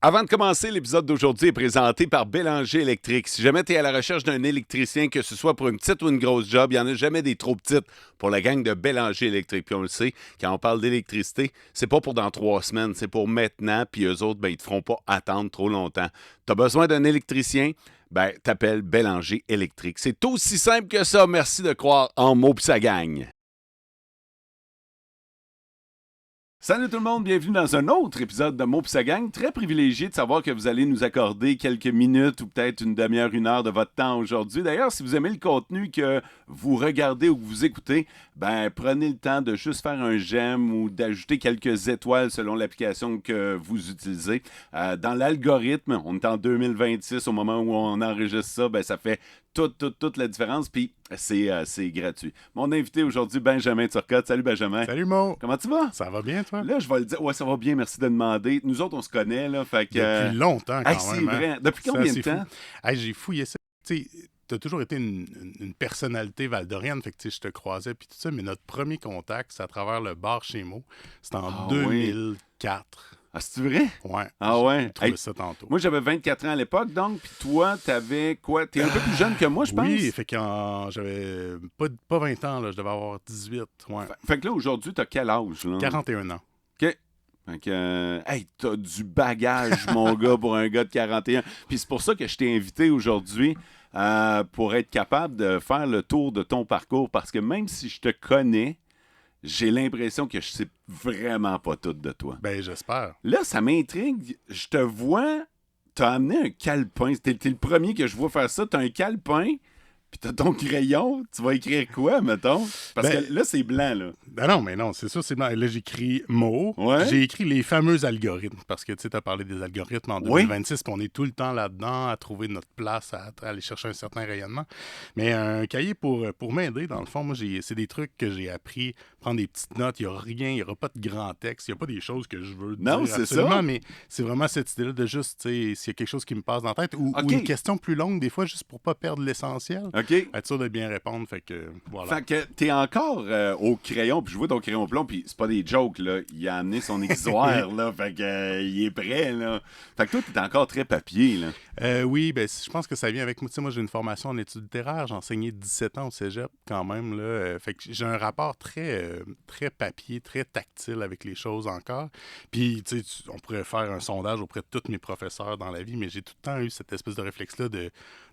Avant de commencer, l'épisode d'aujourd'hui est présenté par Bélanger Électrique. Si jamais tu es à la recherche d'un électricien, que ce soit pour une petite ou une grosse job, il n'y en a jamais des trop petites pour la gang de Bélanger Électrique. Puis on le sait, quand on parle d'électricité, c'est pas pour dans 3 semaines, c'est pour maintenant. Puis eux autres, ils te feront pas attendre trop longtemps. Tu as besoin d'un électricien? T'appelles Bélanger Électrique. C'est aussi simple que ça. Merci de croire en mots pis ça gagne. Salut tout le monde, bienvenue dans un autre épisode de Mots pis ça gagne. Très privilégié de savoir que vous allez nous accorder quelques minutes ou peut-être une demi-heure, une heure de votre temps aujourd'hui. D'ailleurs, si vous aimez le contenu que vous regardez ou que vous écoutez, prenez le temps de juste faire un j'aime ou d'ajouter quelques étoiles selon l'application que vous utilisez. Dans l'algorithme, on est en 2026 au moment où on enregistre ça, ça fait toute la différence, puis c'est gratuit. Mon invité aujourd'hui, Benjamin Turcotte. Salut Benjamin. Salut Mo. Comment tu vas? Ça va bien, toi? Là, je vais le dire. Ouais, ça va bien, merci de demander. Nous autres, on se connaît, là, fait que... Depuis longtemps, quand c'est même. vrai. Hein? Depuis combien de C'est temps? Fou. J'ai fouillé ça. Tu sais, t'as toujours été une personnalité valdorienne, fait que tu sais, je te croisais, puis tout ça, mais notre premier contact, c'est à travers le bar chez Mo. C'était en Oui. 2004. Ah, c'est vrai? Ouais. Ah ouais? J'ai trouvé ça tantôt. Moi, j'avais 24 ans à l'époque, donc, puis toi, t'avais quoi? T'es un peu plus jeune que moi, je pense? Oui, fait que j'avais pas 20 ans, là, je devais avoir 18. Ouais. Fait que là, aujourd'hui, t'as quel âge, là? 41 ans. OK. Fait que, t'as du bagage, mon gars, pour un gars de 41. Puis c'est pour ça que je t'ai invité aujourd'hui pour être capable de faire le tour de ton parcours. Parce que même si je te connais, j'ai l'impression que je sais vraiment pas tout de toi. Ben, j'espère. Là, ça m'intrigue. Je te vois, t'as amené un calepin. T'es le premier que je vois faire ça. T'as un calepin, puis t'as ton crayon. Tu vas écrire quoi, mettons? Parce que là, c'est blanc, là. Ben non, mais non, c'est sûr, c'est blanc. Là, j'écris mots. Ouais. J'ai écrit les fameux algorithmes, parce que tu sais, tu as parlé des algorithmes en 2026, puis on est tout le temps là-dedans à trouver notre place, à aller chercher un certain rayonnement. Mais un cahier pour m'aider, dans le fond, moi, c'est des trucs que j'ai appris, prendre des petites notes, il n'y a rien, il n'y aura pas de grand texte, il n'y a pas des choses que je veux dire c'est absolument, ça. mais c'est vraiment cette idée-là de juste, tu sais, s'il y a quelque chose qui me passe dans la tête, ou une question plus longue, des fois, juste pour pas perdre l'essentiel, être sûr de bien répondre, fait que, voilà. Fait que t'es encore au crayon, puis je vois ton crayon plomb, puis c'est pas des jokes, là. Il a amené son exutoire, là, fait que il est prêt, là. Fait que toi, t'es encore très papier, là. Oui, je pense que ça vient avec moi. Tu sais, moi, j'ai une formation en études littéraires. J'ai enseigné 17 ans au cégep, quand même, là. Fait que j'ai un rapport très papier, très tactile avec les choses encore. Puis, tu sais, on pourrait faire un sondage auprès de tous mes professeurs dans la vie, mais j'ai tout le temps eu cette espèce de réflexe-là de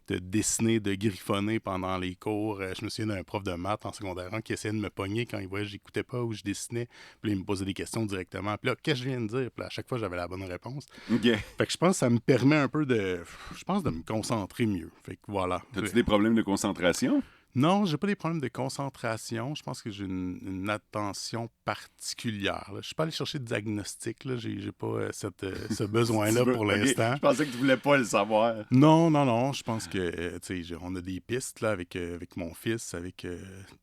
dessiner, de griffonner pendant les cours. Je me souviens d'un prof de maths en secondaire 1 qui essayait de me pogner quand il voyait que j'écoutais pas ou je dessinais. Puis là, il me posait des questions directement. Puis là, qu'est-ce que je viens de dire? Puis là, à chaque fois, j'avais la bonne réponse. OK. Fait que je pense que ça me permet un peu de me concentrer mieux. Fait que voilà. T'as-tu des problèmes de concentration? Non, j'ai pas des problèmes de concentration. Je pense que j'ai une attention particulière. Là. Je suis pas allé chercher de diagnostic. Là. J'ai pas ce besoin-là pour l'instant. Je pensais que tu voulais pas le savoir. Non. Je pense que on a des pistes là, avec mon fils, avec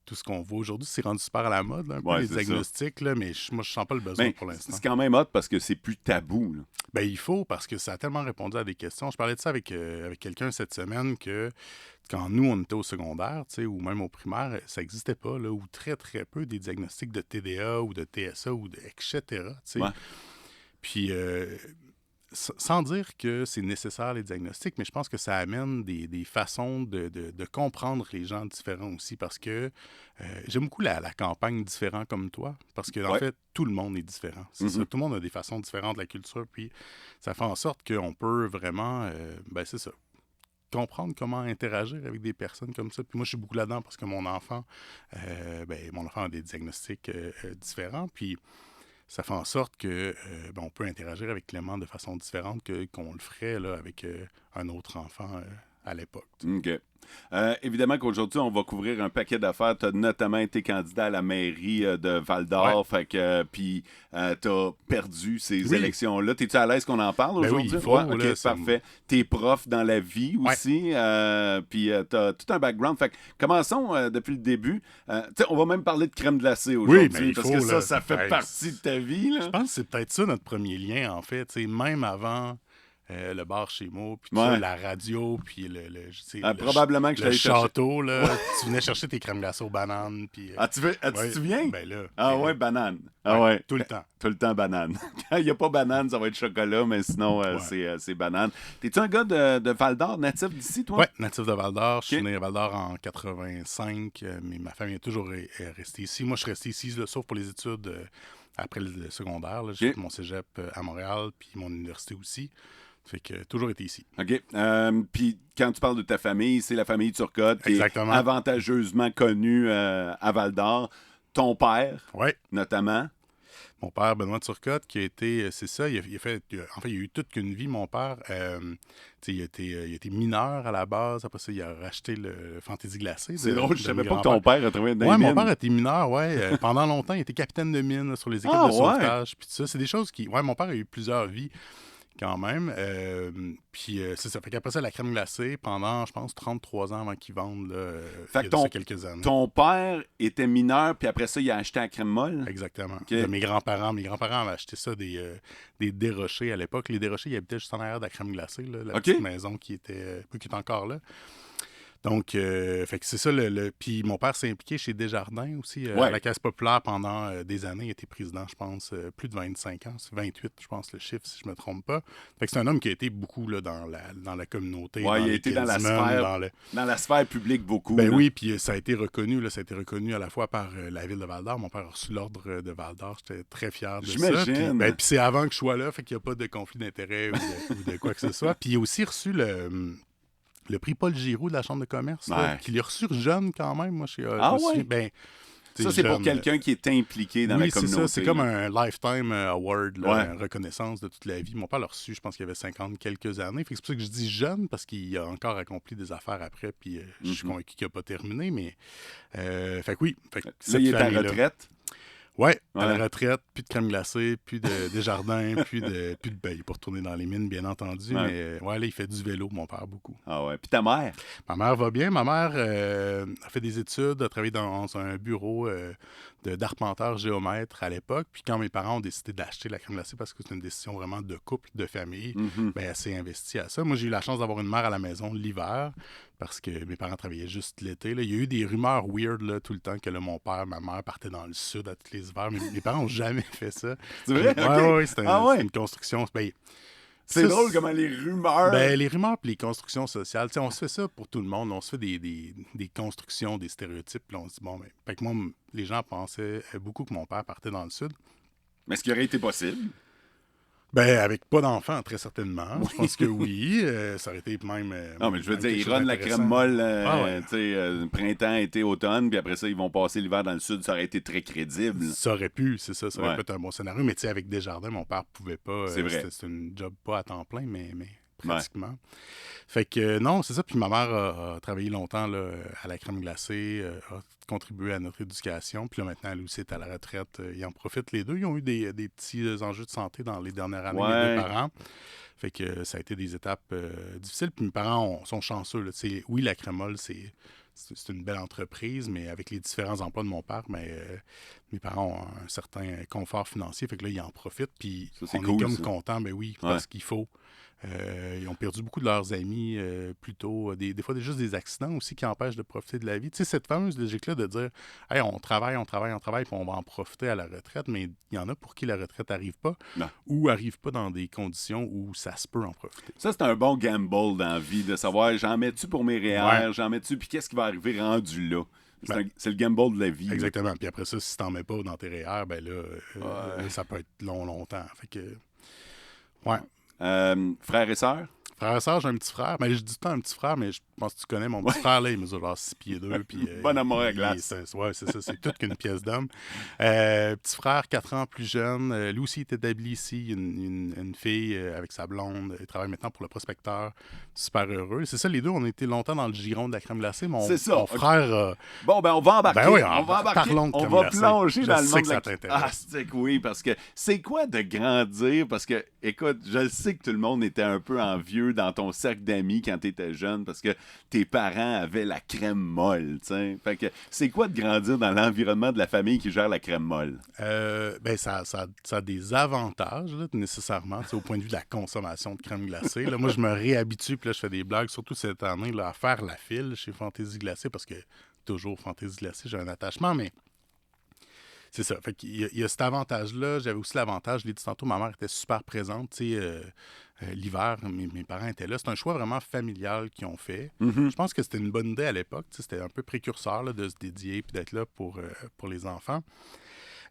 tout ce qu'on voit aujourd'hui. C'est rendu super à la mode, là, un peu les diagnostics, là, mais moi, je sens pas le besoin pour l'instant. C'est quand même hot parce que c'est plus tabou. Là. Il faut, parce que ça a tellement répondu à des questions. Je parlais de ça avec quelqu'un cette semaine que quand nous, on était au secondaire, ou même au primaire, ça n'existait pas, là, ou très, très peu, des diagnostics de TDA ou de TSA ou etc. Ouais. Puis, sans dire que c'est nécessaire, les diagnostics, mais je pense que ça amène des façons de comprendre les gens différents aussi, parce que j'aime beaucoup la campagne différent comme toi, parce que en fait, tout le monde est différent. C'est ça, tout le monde a des façons différentes de la culture, puis ça fait en sorte qu'on peut vraiment, c'est ça, comprendre comment interagir avec des personnes comme ça. Puis moi, je suis beaucoup là-dedans parce que mon enfant a des diagnostics différents. Puis ça fait en sorte que on peut interagir avec Clément de façon différente qu'on le ferait là, avec un autre enfant à l'époque. OK. Évidemment qu'aujourd'hui, on va couvrir un paquet d'affaires. Tu as notamment été candidat à la mairie de Val-d'Or, fait que puis tu as perdu ces élections-là. T'es-tu à l'aise qu'on en parle aujourd'hui? Oui, il faut. OK, là, parfait. T'es prof dans la vie aussi, puis tu as tout un background. Fait que commençons depuis le début. On va même parler de crème glacée aujourd'hui, parce que ça fait partie de ta vie. Là. Je pense que c'est peut-être ça notre premier lien, en fait. Même avant le bar chez moi, puis Ouais. la radio, puis probablement que je le t'allais chercher. château, là. Tu venais chercher tes crèmes glacées aux bananes, puis... Tu te souviens? Ben là. Ah ouais, banane. Ah ouais. Tout le temps. Tout le temps banane. Quand il n'y a pas banane, ça va être chocolat, mais sinon, c'est banane. T'es-tu un gars de Val-d'Or, natif d'ici, toi? Oui, natif de Val-d'Or. Je suis Ok. né à Val-d'Or en 85, mais ma famille est toujours restée ici. Moi, je suis resté ici, là, sauf pour les études après le secondaire. Là. J'ai Ok. fait mon cégep à Montréal, puis mon université aussi. Fait que toujours été ici. OK. Puis quand tu parles de ta famille, c'est la famille Turcotte qui est Exactement. avantageusement connue à Val-d'Or. Ton père, Oui. notamment. Mon père, Benoît Turcotte, qui a été, c'est ça, il a eu toute qu'une vie, mon père. Il a été mineur à la base. Après ça, il a racheté le Fantaisie glacée. C'est drôle, je de savais mes pas que ton grands-pères. père a travaillé dans Ouais, les mon mines. père était mineur, ouais. Pendant longtemps, il était capitaine de mine là, sur les équipes Ah, de ouais. sauvetage. Puis tout ça, c'est des choses qui... Ouais, mon père a eu plusieurs vies quand même. Puis c'est ça. Fait qu'après ça, la crème glacée, pendant, je pense, 33 ans avant qu'ils vendent, là, Fait il y que a de ça quelques années. Ton père était mineur, puis après ça, il a acheté la crème molle. Exactement. Ok. De mes grands-parents. Mes grands-parents avaient acheté ça des dérochés à l'époque. Les dérochés, ils habitaient juste en arrière de la crème glacée, là, la Ok. petite maison qui était encore là. Donc, fait que c'est ça. Puis mon père s'est impliqué chez Desjardins aussi, Ouais. à la Caisse populaire pendant des années. Il était président, je pense, plus de 25 ans. C'est 28, je pense, le chiffre, si je me trompe pas. Fait que c'est un homme qui a été beaucoup là, dans la communauté. Ouais, il a les été dans la Kinsmen, sphère Dans la sphère publique, beaucoup. Ben là. oui, puis ça a été reconnu. Là, ça a été reconnu à la fois par la ville de Val-d'Or. Mon père a reçu l'ordre de Val-d'or. J'étais très fier de ça. J'imagine. Puis c'est avant que je sois là, fait qu'il n'y a pas de conflit d'intérêt ou de quoi que ce soit. Puis il a aussi reçu le prix Paul Giroux de la Chambre de commerce, là, Ouais. qu'il a reçu jeune quand même. Moi, je Ah me souviens, ouais? ben, Ça, c'est pour jeune, quelqu'un qui est impliqué dans oui, la communauté. c'est ça. C'est comme un Lifetime Award, là, Ouais. une reconnaissance de toute la vie. Mon père l'a reçu, je pense qu'il avait 50 quelques années. Fait que c'est pour ça que je dis jeune, parce qu'il a encore accompli des affaires après, puis je suis convaincu qu'il n'a pas terminé, mais... fait que oui. Fait que Là, cette il est à famille-là- retraite. Ouais, à Ouais. la retraite, plus de crème glacée, plus de Desjardins, plus de... Ben, il n'est pas retourné dans les mines, bien entendu, Ouais. mais ouais, là, il fait du vélo, mon père, beaucoup. Ah ouais. Puis ta mère. Ma mère va bien. Ma mère a fait des études, a travaillé dans un bureau d'arpenteur géomètre à l'époque. Puis quand mes parents ont décidé d'acheter la crème glacée parce que c'est une décision vraiment de couple, de famille, ben, elle s'est investie à ça. Moi, j'ai eu la chance d'avoir une mère à la maison l'hiver parce que mes parents travaillaient juste l'été. Là. Il y a eu des rumeurs weird là, tout le temps que là, mon père, ma mère partaient dans le sud à tous les hivers. Mais mes parents n'ont jamais fait ça. C'est vrai? Ouais, Ok. c'est Ah ouais? c'est une construction. Ben, C'est ça, drôle comment les rumeurs. ben, les rumeurs et les constructions sociales, tu sais, on se fait ça pour tout le monde. On se fait des constructions, des stéréotypes. Puis on se dit, bon, ben, fait que moi, les gens pensaient beaucoup que mon père partait dans le sud. Mais ce qui aurait été possible. Ben, avec pas d'enfants, très certainement. Je pense que oui. Ça aurait été même. Non, mais je veux même dire, quelque ils chose runnent la d'intéressant. crème molle, Ah ouais. tu sais, printemps, été, automne, puis après ça, ils vont passer l'hiver dans le sud. Ça aurait été très crédible. Ça aurait pu, c'est ça. Ça aurait Ouais. pu être un bon scénario. Mais tu sais, avec Desjardins, mon père pouvait pas. C'est vrai. C'était une job pas à temps plein, mais pratiquement. Fait que non, c'est ça. Puis ma mère a travaillé longtemps là, à la crème glacée, a contribué à notre éducation. Puis là, maintenant, elle aussi est à la retraite. Ils en profitent les deux. Ils ont eu des petits enjeux de santé dans les dernières années, Ouais. mes deux parents. Fait que ça a été des étapes difficiles. Puis mes parents sont chanceux. Là. Oui, la crémole, c'est une belle entreprise, mais avec les différents emplois de mon père, mes parents ont un certain confort financier. Fait que là, ils en profitent. Puis Ça, c'est on cool, est comme ça. contents, ben oui, Ouais. parce qu'il faut. Ils ont perdu beaucoup de leurs amis plus tôt. Des fois, juste des accidents aussi qui empêchent de profiter de la vie. Tu sais, cette fameuse logique-là de dire hey, on travaille, puis on va en profiter à la retraite, mais il y en a pour qui la retraite n'arrive pas Non. ou n'arrive pas dans des conditions où ça se peut en profiter. Ça, c'est un bon gamble dans la vie, de savoir j'en mets-tu pour mes REER, Ouais. j'en mets-tu, puis qu'est-ce qui va arriver rendu là. C'est Ben, c'est le gamble de la vie. là. Exactement. Puis après ça, si t'en mets pas dans tes REER, ben là, ça peut être longtemps. Fait que, ouais. Frères et sœurs? Frère et sœur, j'ai un petit frère. Mais je dis tout le temps un petit frère, mais je pense que tu connais mon petit frère, là, il mesure genre 6 pieds 2. Puis, Bon amour à glace. Ouais, c'est ça, c'est toute qu'une pièce d'homme. Petit frère, 4 ans plus jeune. Lui aussi, il est établi ici. Une fille avec sa blonde. Il travaille maintenant pour le prospecteur. Super heureux. C'est ça, les deux, on a été longtemps dans le giron de la crème glacée. C'est ça. Mon frère... Bon, ben on va embarquer. Ben oui, on va embarquer. parlons de On crème va glacée. plonger Je dans le sais monde que de la... ça t'intéresse. Ah, c'est que oui, parce que c'est quoi de grandir? Parce que, écoute, je le sais que tout le monde était un peu envieux peu dans ton cercle d'amis quand tu étais jeune parce que tes parents avaient la crème molle, t'sais. Fait que c'est quoi de grandir dans l'environnement de la famille qui gère la crème molle? Ben ça a des avantages, là, nécessairement, au point de vue de la consommation de crème glacée. Là, moi, je me réhabitue, puis là, je fais des blagues, surtout cette année, là, à faire la file chez Fantaisie Glacée, parce que toujours Fantaisie Glacée, j'ai un attachement, mais c'est ça. Fait qu'il y a cet avantage-là. J'avais aussi l'avantage, je l'ai dit tantôt, ma mère était super présente. L'hiver, mes parents étaient là. C'est un choix vraiment familial qu'ils ont fait. Mhm. Je pense que c'était une bonne idée à l'époque. C'était un peu précurseur là, de se dédier et d'être là pour les enfants.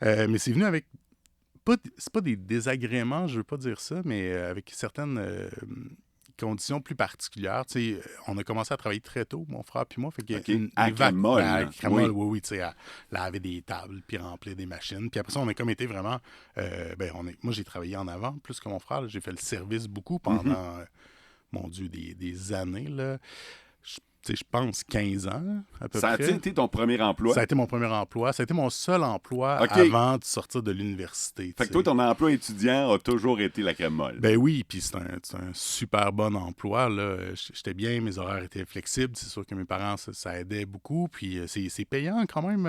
Mais c'est venu avec c'est pas des désagréments, je veux pas dire ça, mais avec certaines conditions plus particulières. Tu sais, on a commencé à travailler très tôt, mon frère puis moi. Fait qu'il y a OK. À Crème-Molle, à là. Crème-Molle, Oui. oui, tu sais, à laver des tables puis remplir des machines. Puis après ça, on a comme été vraiment... moi, j'ai travaillé en avant plus que mon frère. Là. J'ai fait le service beaucoup pendant, Mhm. mon Dieu, des années, là. Je pense 15 ans, à peu Ça a près. été ton premier emploi? Ça a été mon premier emploi. Ça a été mon seul emploi OK. avant de sortir de l'université. Fait que toi, ton emploi étudiant a toujours été la crème molle. Ben oui, puis c'est un super bon emploi. Là. J'étais bien, mes horaires étaient flexibles. C'est sûr que mes parents, ça aidait beaucoup. Puis c'est payant quand même.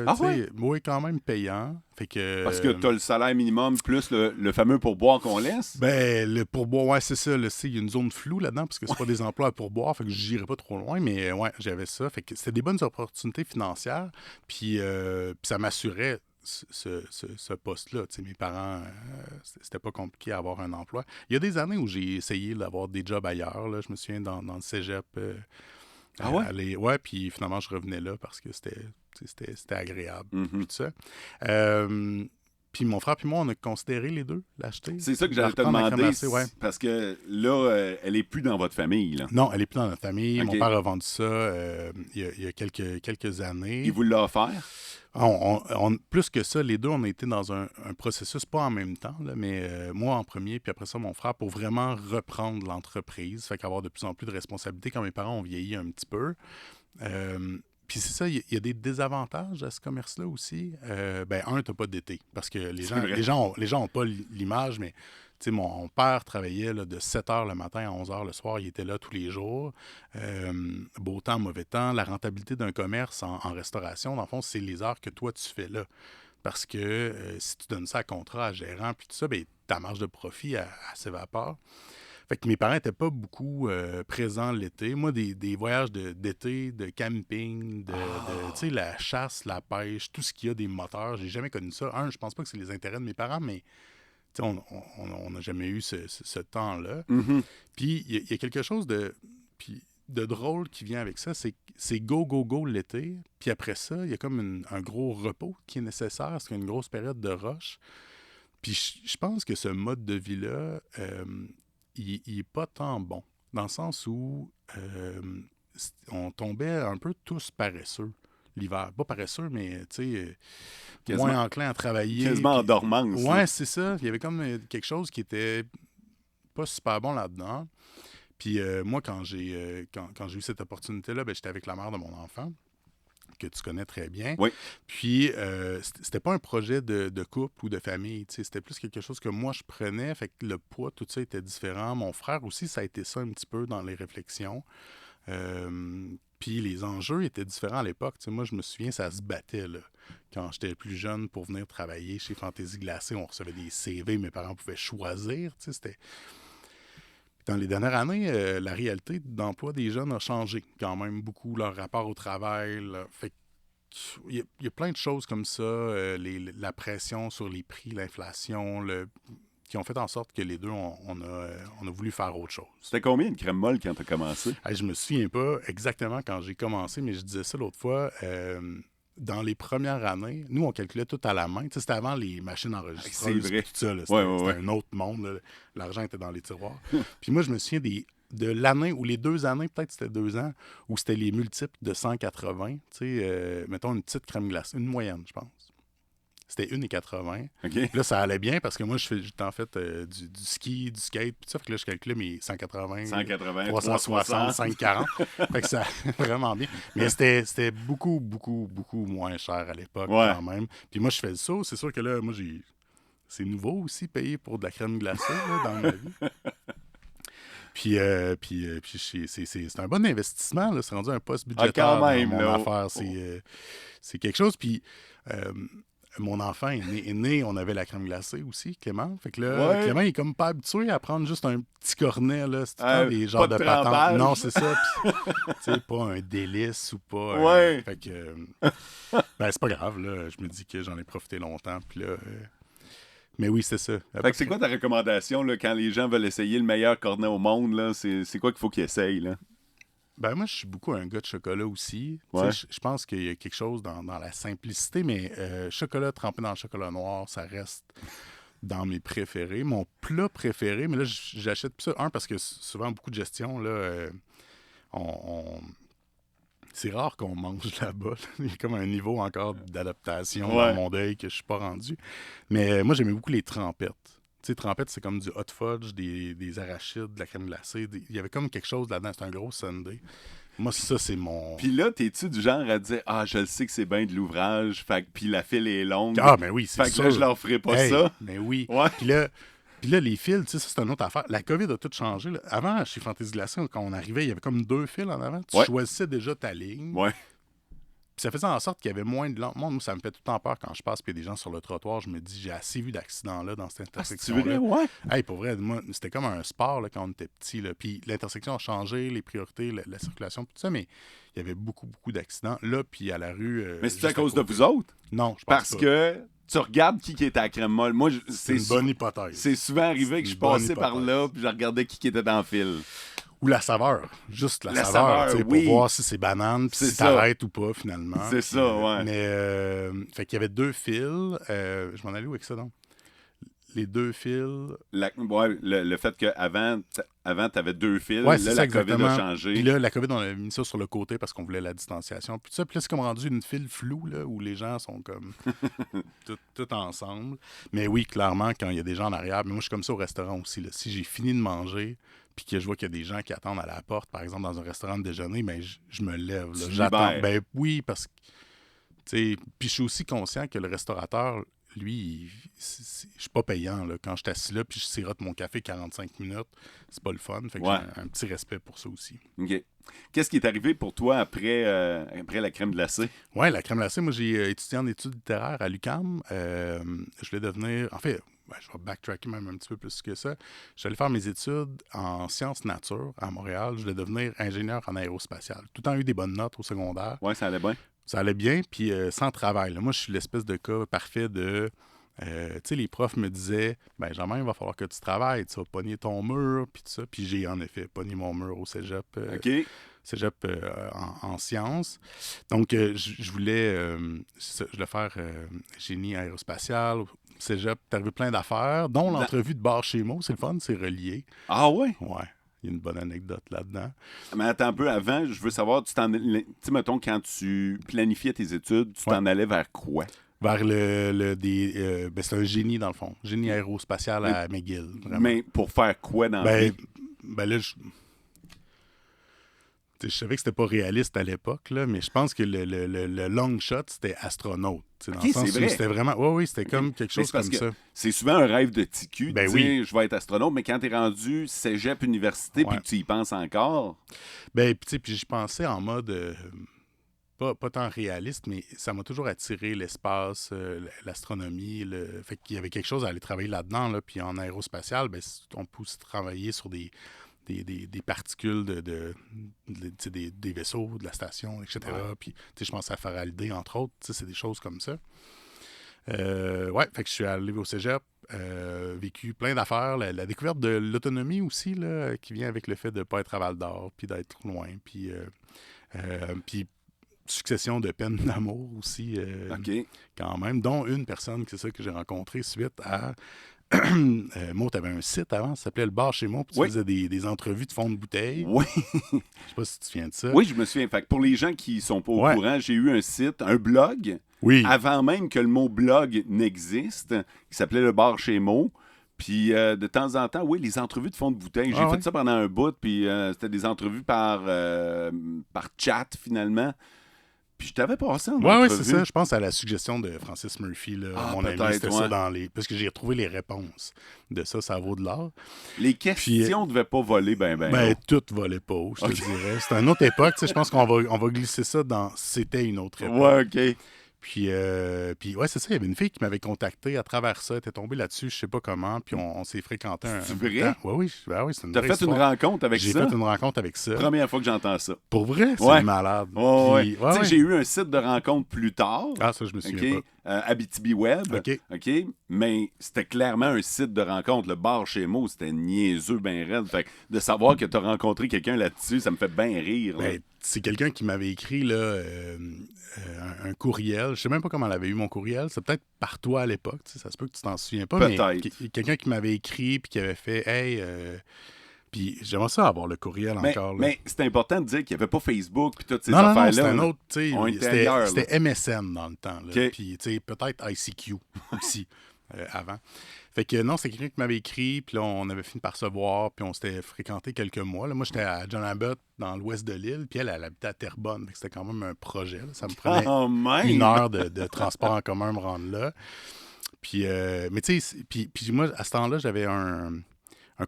Ah tu sais. ouais? Oui, quand même payant. Fait que, Parce que tu as le salaire minimum plus le fameux pourboire qu'on laisse? ben, le pourboire, ouais, c'est ça. Il y a une zone floue là-dedans parce que c'est pas des emplois à pourboire. Fait que j'irai pas trop loin, mais ouais, j'avais ça. Fait que c'était des bonnes opportunités financières. Puis ça m'assurait ce poste-là. Tu sais, mes parents, c'était pas compliqué à avoir un emploi. Il y a des années où j'ai essayé d'avoir des jobs ailleurs. Là. Je me souviens dans le cégep. Ah ouais? Ouais, puis finalement, je revenais là parce que c'était agréable. Mhm. Puis tout ça. Puis mon frère puis moi, on a considéré les deux, l'acheter. C'est ça que De j'allais te reprendre la crème demander, glacée, ouais. parce que là, elle est plus dans votre famille, là. Non, elle est plus dans notre famille. OK. Mon père a vendu ça il y a quelques années. Il vous l'a offert? Plus que ça, les deux, on a été dans un processus, pas en même temps, là, mais moi en premier, puis après ça, mon frère, pour vraiment reprendre l'entreprise. Fait qu'avoir de plus en plus de responsabilités quand mes parents ont vieilli un petit peu. Puis c'est ça, il y a des désavantages à ce commerce-là aussi. T'as pas d'été. Parce que C'est vrai. les gens ont pas l'image, mais tu sais, mon père travaillait là, de 7 h le matin à 11 h le soir. Il était là tous les jours. Beau temps, mauvais temps. La rentabilité d'un commerce en restauration, dans le fond, c'est les heures que toi, tu fais là. Parce que si tu donnes ça à contrat, à gérant, puis tout ça, ben, ta marge de profit, elle s'évapore. Fait que mes parents n'étaient pas beaucoup présents l'été. Moi, des voyages d'été, de camping, tu sais, la chasse, la pêche, tout ce qu'il y a des moteurs, j'ai jamais connu ça. Je pense pas que c'est les intérêts de mes parents, mais tu sais, on n'a jamais eu ce temps-là. Mhm. Puis il y a quelque chose de drôle qui vient avec ça, c'est go, go, go l'été. Puis après ça, il y a comme un gros repos qui est nécessaire, parce qu'il y a une grosse période de rush. Puis je pense que ce mode de vie-là, il n'est pas tant bon. Dans le sens où on tombait un peu tous paresseux l'hiver. Pas paresseux, mais tu sais, moins enclin à travailler. Quasiment en dormance. Ouais, là. c'est ça. Il y avait comme quelque chose qui était pas super bon là-dedans. Puis moi, quand j'ai eu cette opportunité-là, j'étais avec la mère de mon enfant, que tu connais très bien. Oui. Puis, c'était pas un projet de couple ou de famille. C'était plus quelque chose que moi, je prenais. Fait que le poids, tout ça était différent. Mon frère aussi, ça a été ça un petit peu dans les réflexions. Puis les enjeux étaient différents à l'époque. Moi, je me souviens, ça se battait là. Quand j'étais plus jeune pour venir travailler chez Fantaisie Glacée, on recevait des CV, mes parents pouvaient choisir. C'était... Dans les dernières années, la réalité d'emploi des jeunes a changé quand même beaucoup, leur rapport au travail. Fait il y a plein de choses comme ça, la pression sur les prix, l'inflation, qui ont fait en sorte que les deux, on a voulu faire autre chose. C'était combien de crème molle quand tu as commencé? Je me souviens pas exactement quand j'ai commencé, mais je disais ça l'autre fois. Dans les premières années, nous, on calculait tout à la main. Tu sais, c'était avant les machines enregistreuses. C'est vrai. Tout ça, là. Ouais. C'était un autre monde. Là. L'argent était dans les tiroirs. Puis moi, je me souviens de l'année ou les 2 années, peut-être c'était 2 ans, où c'était les multiples de 180. Tu sais, mettons une petite crème glacée, une moyenne, je pense. C'était 1,80. OK. Là, ça allait bien parce que moi, j'étais en fait du ski, du skate, puis ça. Fait que là, je calculais mes 180, 180, 360, 540. Fait que ça allait vraiment bien. Mais c'était beaucoup, beaucoup, beaucoup moins cher à l'époque quand même. Puis moi, je fais ça. C'est sûr que là, moi, c'est nouveau aussi, payer pour de la crème glacée là, dans ma vie. C'est un bon investissement. Là. C'est rendu un poste budgétaire quand même, dans mon là. affaire. C'est quelque chose. Puis mon enfant est né, on avait la crème glacée aussi, Clément. Fait que là, Ouais. Clément, il est comme pas habitué à prendre juste un petit cornet. Là. C'est tout le temps des genres pas de patentes. trempage. Non, c'est ça. Puis, tu sais, pas un délice ou pas. Ouais. Fait que, c'est pas grave. Là. Je me dis que j'en ai profité longtemps. Puis là. Mais oui, c'est ça. Fait que c'est quoi ta recommandation là, quand les gens veulent essayer le meilleur cornet au monde? Là? C'est quoi qu'il faut qu'ils essayent? Là? Ben moi, je suis beaucoup un gars de chocolat aussi. Ouais. Je pense qu'il y a quelque chose dans la simplicité, mais chocolat trempé dans le chocolat noir, ça reste dans mes préférés. Mon plat préféré, mais là, j'achète plus ça. Un, parce que souvent, beaucoup de gestion, là, c'est rare qu'on mange là-bas. Là. Il y a comme un niveau encore d'adaptation dans mon deuil que je suis pas rendu. Mais moi, j'aimais beaucoup les trempettes. Tu sais, trempettes, c'est comme du hot fudge, des arachides, de la crème glacée. Il y avait comme quelque chose là-dedans. C'est un gros sundae. Moi, ça, c'est mon... Puis là, t'es-tu du genre à dire « Ah, je le sais que c'est bien de l'ouvrage, fait que puis la file est longue. » Ah, mais oui, c'est Fait que sûr. là, je leur ferai pas ça. Mais oui. Ouais. Puis là, les fils, tu sais, ça, c'est une autre affaire. La COVID a tout changé. Là. Avant, chez Fantasy Glacé, quand on arrivait, il y avait comme 2 fils en avant. Tu choisissais déjà ta ligne. Ouais. Puis ça faisait en sorte qu'il y avait moins de monde. Moi, ça me fait tout le temps peur quand je passe puis il y a des gens sur le trottoir. Je me dis, j'ai assez vu d'accidents là dans cette intersection-là. C'est vrai, ouais. Hey, pour vrai, moi, c'était comme un sport là, quand on était petit. Là. Puis l'intersection a changé, les priorités, la circulation, tout ça, mais il y avait beaucoup, beaucoup d'accidents. Là, puis à la rue... Mais c'est à cause de vous autres? Non, je pense Parce pas. que tu regardes qui était à la crème molle. Moi, C'est une bonne hypothèse. C'est souvent arrivé que je passais par là puis je regardais qui était dans le fil. Ou la saveur. Juste la saveur, saveur, oui. pour voir si c'est banane, puis si t'arrêtes ou pas, finalement. C'est puis, ça, ouais. Mais, fait qu'il y avait 2 fils. Je m'en allais où avec ça, donc? Les 2 fils... Le fait qu'avant, t'avais 2 fils. Ouais, là, ça, la COVID exactement. a changé. Puis là, la COVID, on a mis ça sur le côté parce qu'on voulait la distanciation. Puis ça, puis là, c'est comme rendu une file floue, là, où les gens sont comme tout ensemble. Mais oui, clairement, quand il y a des gens en arrière, mais moi, je suis comme ça au restaurant aussi. Là. Si j'ai fini de manger, puis que je vois qu'il y a des gens qui attendent à la porte, par exemple, dans un restaurant de déjeuner, ben, je me lève. Là. J'attends. Ben oui, parce que, tu sais, puis je suis aussi conscient que le restaurateur, lui, je suis pas payant. Là. Quand je suis assis là, puis je sirote mon café 45 minutes, c'est pas le fun. Fait que j'ai un petit respect pour ça aussi. OK. Qu'est-ce qui est arrivé pour toi après la crème glacée? Oui, la crème glacée, moi, j'ai étudié en études littéraires à l'UQAM. Je voulais devenir... En fait, je vais backtracker même un petit peu plus que ça. Je suis allé faire mes études en sciences nature à Montréal. Je voulais devenir ingénieur en aérospatial. Tout le temps eu des bonnes notes au secondaire. Oui, ça allait bien. Ça allait bien, puis sans travail. Là. Moi, je suis l'espèce de cas parfait de... tu sais, les profs me disaient, ben Germain, il va falloir que tu travailles, tu vas pogner ton mur, puis tout ça. Puis j'ai en effet pogné mon mur au cégep. OK. Cégep en sciences. Donc, je voulais faire génie aérospatial. Cégep, t'es arrivé plein d'affaires, dont l'entrevue de bar chez Mo. C'est le fun, c'est relié. Ah ouais? Ouais. Il y a une bonne anecdote là-dedans. Mais attends un peu avant, je veux savoir, tu sais, mettons, quand tu planifiais tes études, tu t'en allais vers quoi? Vers c'est un génie, dans le fond. Génie aérospatial à McGill. Vraiment. Mais pour faire quoi dans la vie? Ben là, je savais que c'était pas réaliste à l'époque, là, mais je pense que le long shot, c'était astronaute. Dans le sens où c'était vraiment... Oui, c'était comme quelque chose comme ça. C'est souvent un rêve de TQ, ben de dire je vais être astronaute, mais quand t'es rendu cégep université puis que tu y penses encore... Ben, puis j'y pensais en mode... Pas tant réaliste, mais ça m'a toujours attiré l'espace, l'astronomie. Fait qu'il y avait quelque chose à aller travailler là-dedans. Là, puis en aérospatial, ben, on peut aussi travailler sur des particules des vaisseaux, de la station, etc. Ouais. Puis, je pense à Faraday, entre autres. C'est des choses comme ça. Fait que je suis allé au cégep, vécu plein d'affaires. La découverte de l'autonomie aussi, là, qui vient avec le fait de ne pas être à Val-d'Or, puis d'être loin. Puis succession de peines d'amour aussi, quand même, dont une personne, c'est ça que j'ai rencontré suite à... Moi, tu avais un site avant, ça s'appelait le bar chez moi, puis tu faisais des entrevues de fond de bouteille. Oui. Je sais pas si tu te souviens de ça. Oui, je me souviens. Fait que pour les gens qui sont pas au courant, j'ai eu un site, un blog, avant même que le mot blog n'existe, qui s'appelait le bar chez Mo. Puis de temps en temps, les entrevues de fond de bouteille. J'ai fait ça pendant un bout, puis c'était des entrevues par chat, finalement. Puis je t'avais passé en Ouais, entrevue. c'est ça. Je pense à la suggestion de Francis Murphy, là, mon ami. C'était ça dans les... Parce que j'ai retrouvé les réponses de ça, ça vaut de l'or. Les questions ne devaient pas voler ben toutes volaient pas haut, je te dirais. C'était une autre époque. Je pense qu'on va glisser ça dans « C'était une autre époque ». Ouais, OK. Puis ouais, c'est ça, il y avait une fille qui m'avait contacté à travers ça, elle était tombée là-dessus, je sais pas comment, puis on s'est fréquenté un vrai? temps. Oui, c'est une T'as vraie fait histoire. une rencontre avec ça? J'ai fait une rencontre avec ça. Première fois que j'entends ça. Pour vrai, c'est malade. Ouais. Puis, ouais. J'ai eu un site de rencontre plus tard. Ah, ça, je me souviens pas. Abitibi Web. OK. Mais c'était clairement un site de rencontre. Le bar chez Mo, c'était niaiseux, ben raide. Fait que de savoir que tu as rencontré quelqu'un là-dessus, ça me fait bien rire. Là. C'est quelqu'un qui m'avait écrit là, un courriel. Je sais même pas comment elle avait eu mon courriel. C'est peut-être par toi à l'époque. Ça se peut que tu t'en souviens pas. Peut-être. Mais quelqu'un qui m'avait écrit puis qui avait fait « Hey... Puis j'aimerais ça avoir le courriel encore. Là. Mais c'est important de dire qu'il n'y avait pas Facebook puis toutes ces non, affaires-là. Non, c'était un autre, tu sais. C'était MSN dans le temps. Là. Okay. Puis, tu sais, peut-être ICQ aussi, avant. Fait que non, c'est quelqu'un qui m'avait écrit, puis là, on avait fini par se voir, puis on s'était fréquenté quelques mois. Là, moi, j'étais à John Abbott, dans l'ouest de l'île, puis elle habitait à Terrebonne. Fait que c'était quand même un projet. Là. Ça me prenait 1 heure de transport en commun me rendre là. Puis, mais tu sais, puis moi, à ce temps-là, j'avais un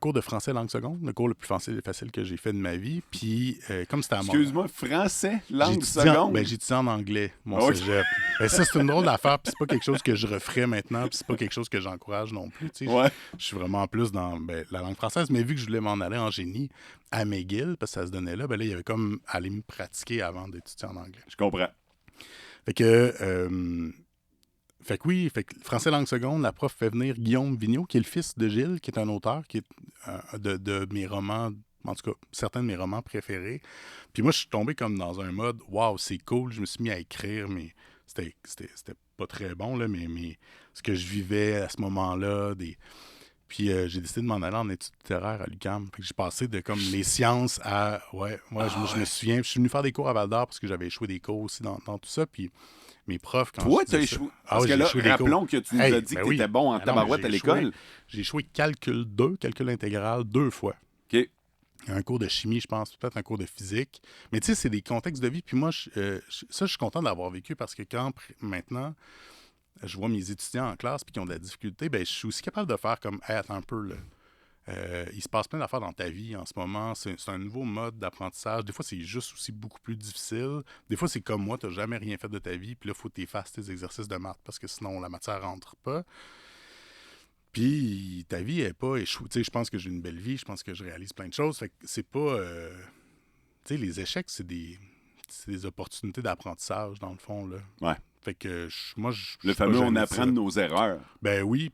cours de français langue seconde, le cours le plus facile que j'ai fait de ma vie. Puis, comme c'était à moi. Excuse-moi, français langue seconde? J'étudie en anglais, mon cégep. Ça, c'est une drôle d'affaire, puis c'est pas quelque chose que je referais maintenant, puis c'est pas quelque chose que j'encourage non plus. Je suis vraiment plus dans la langue française, mais vu que je voulais m'en aller en génie à McGill, parce que ça se donnait là, il y avait comme aller me pratiquer avant d'étudier en anglais. Je comprends. Fait que français langue seconde, la prof fait venir Guillaume Vigneault, qui est le fils de Gilles, qui est un auteur, qui est de mes romans, en tout cas, certains de mes romans préférés. Puis moi, je suis tombé comme dans un mode « Wow, c'est cool », je me suis mis à écrire, mais c'était pas très bon, là, mais ce que je vivais à ce moment-là, Puis j'ai décidé de m'en aller en études littéraires à l'UQAM. Fait que j'ai passé de comme les sciences à... Je me souviens, je suis venu faire des cours à Val-d'Or parce que j'avais échoué des cours aussi dans tout ça, puis... Mes profs, quand toi, tu as échoué. Parce que là, rappelons que tu nous as dit que tu étais bon en tabarouette à l'école. J'ai échoué calcul intégral 2 fois. OK. Un cours de chimie, je pense, peut-être un cours de physique. Mais tu sais, c'est des contextes de vie. Puis moi, je suis content d'avoir vécu parce que maintenant, je vois mes étudiants en classe puis qui ont de la difficulté, je suis aussi capable de faire comme « Hey, attends un peu, là. Il se passe plein d'affaires dans ta vie en ce moment. C'est un nouveau mode d'apprentissage. Des fois, c'est juste aussi beaucoup plus difficile. Des fois, c'est comme moi, tu n'as jamais rien fait de ta vie, puis là, il faut que tu effaces tes exercices de maths parce que sinon, la matière ne rentre pas. Puis, ta vie n'est pas échouée. Tu sais, je pense que j'ai une belle vie, je pense que je réalise plein de choses. Fait que c'est pas... tu sais, les échecs, c'est des opportunités d'apprentissage, dans le fond, là. Ouais. Fait que moi, le fameux « on apprend de nos erreurs ». Ben oui,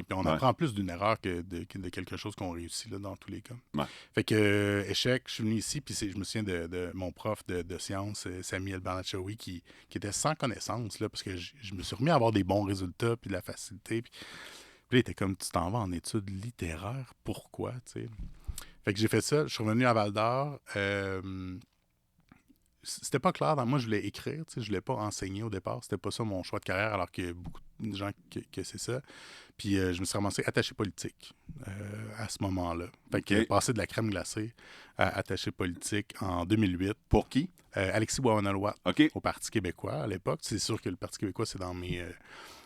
puis on apprend plus d'une erreur que de quelque chose qu'on réussit là, dans tous les cas. Ouais. Fait que, échec, je suis venu ici, puis je me souviens de mon prof de sciences, Sami El-Banachawi, qui était sans connaissance, là, parce que je me suis remis à avoir des bons résultats, puis de la facilité. Puis il était comme, tu t'en vas en études littéraires, pourquoi, tu sais? Fait que j'ai fait ça, je suis revenu à Val-d'Or. C'était pas clair. Moi, je voulais écrire. Je voulais pas enseigner au départ. C'était pas ça mon choix de carrière, alors qu'il y a beaucoup de gens que c'est ça. Puis je me suis ramassé attaché politique à ce moment-là. Fait que passé de la crème glacée à attaché politique en 2008. Pour qui? Alexis Bouawanaloa, au Parti québécois à l'époque. C'est sûr que le Parti québécois, c'est dans mes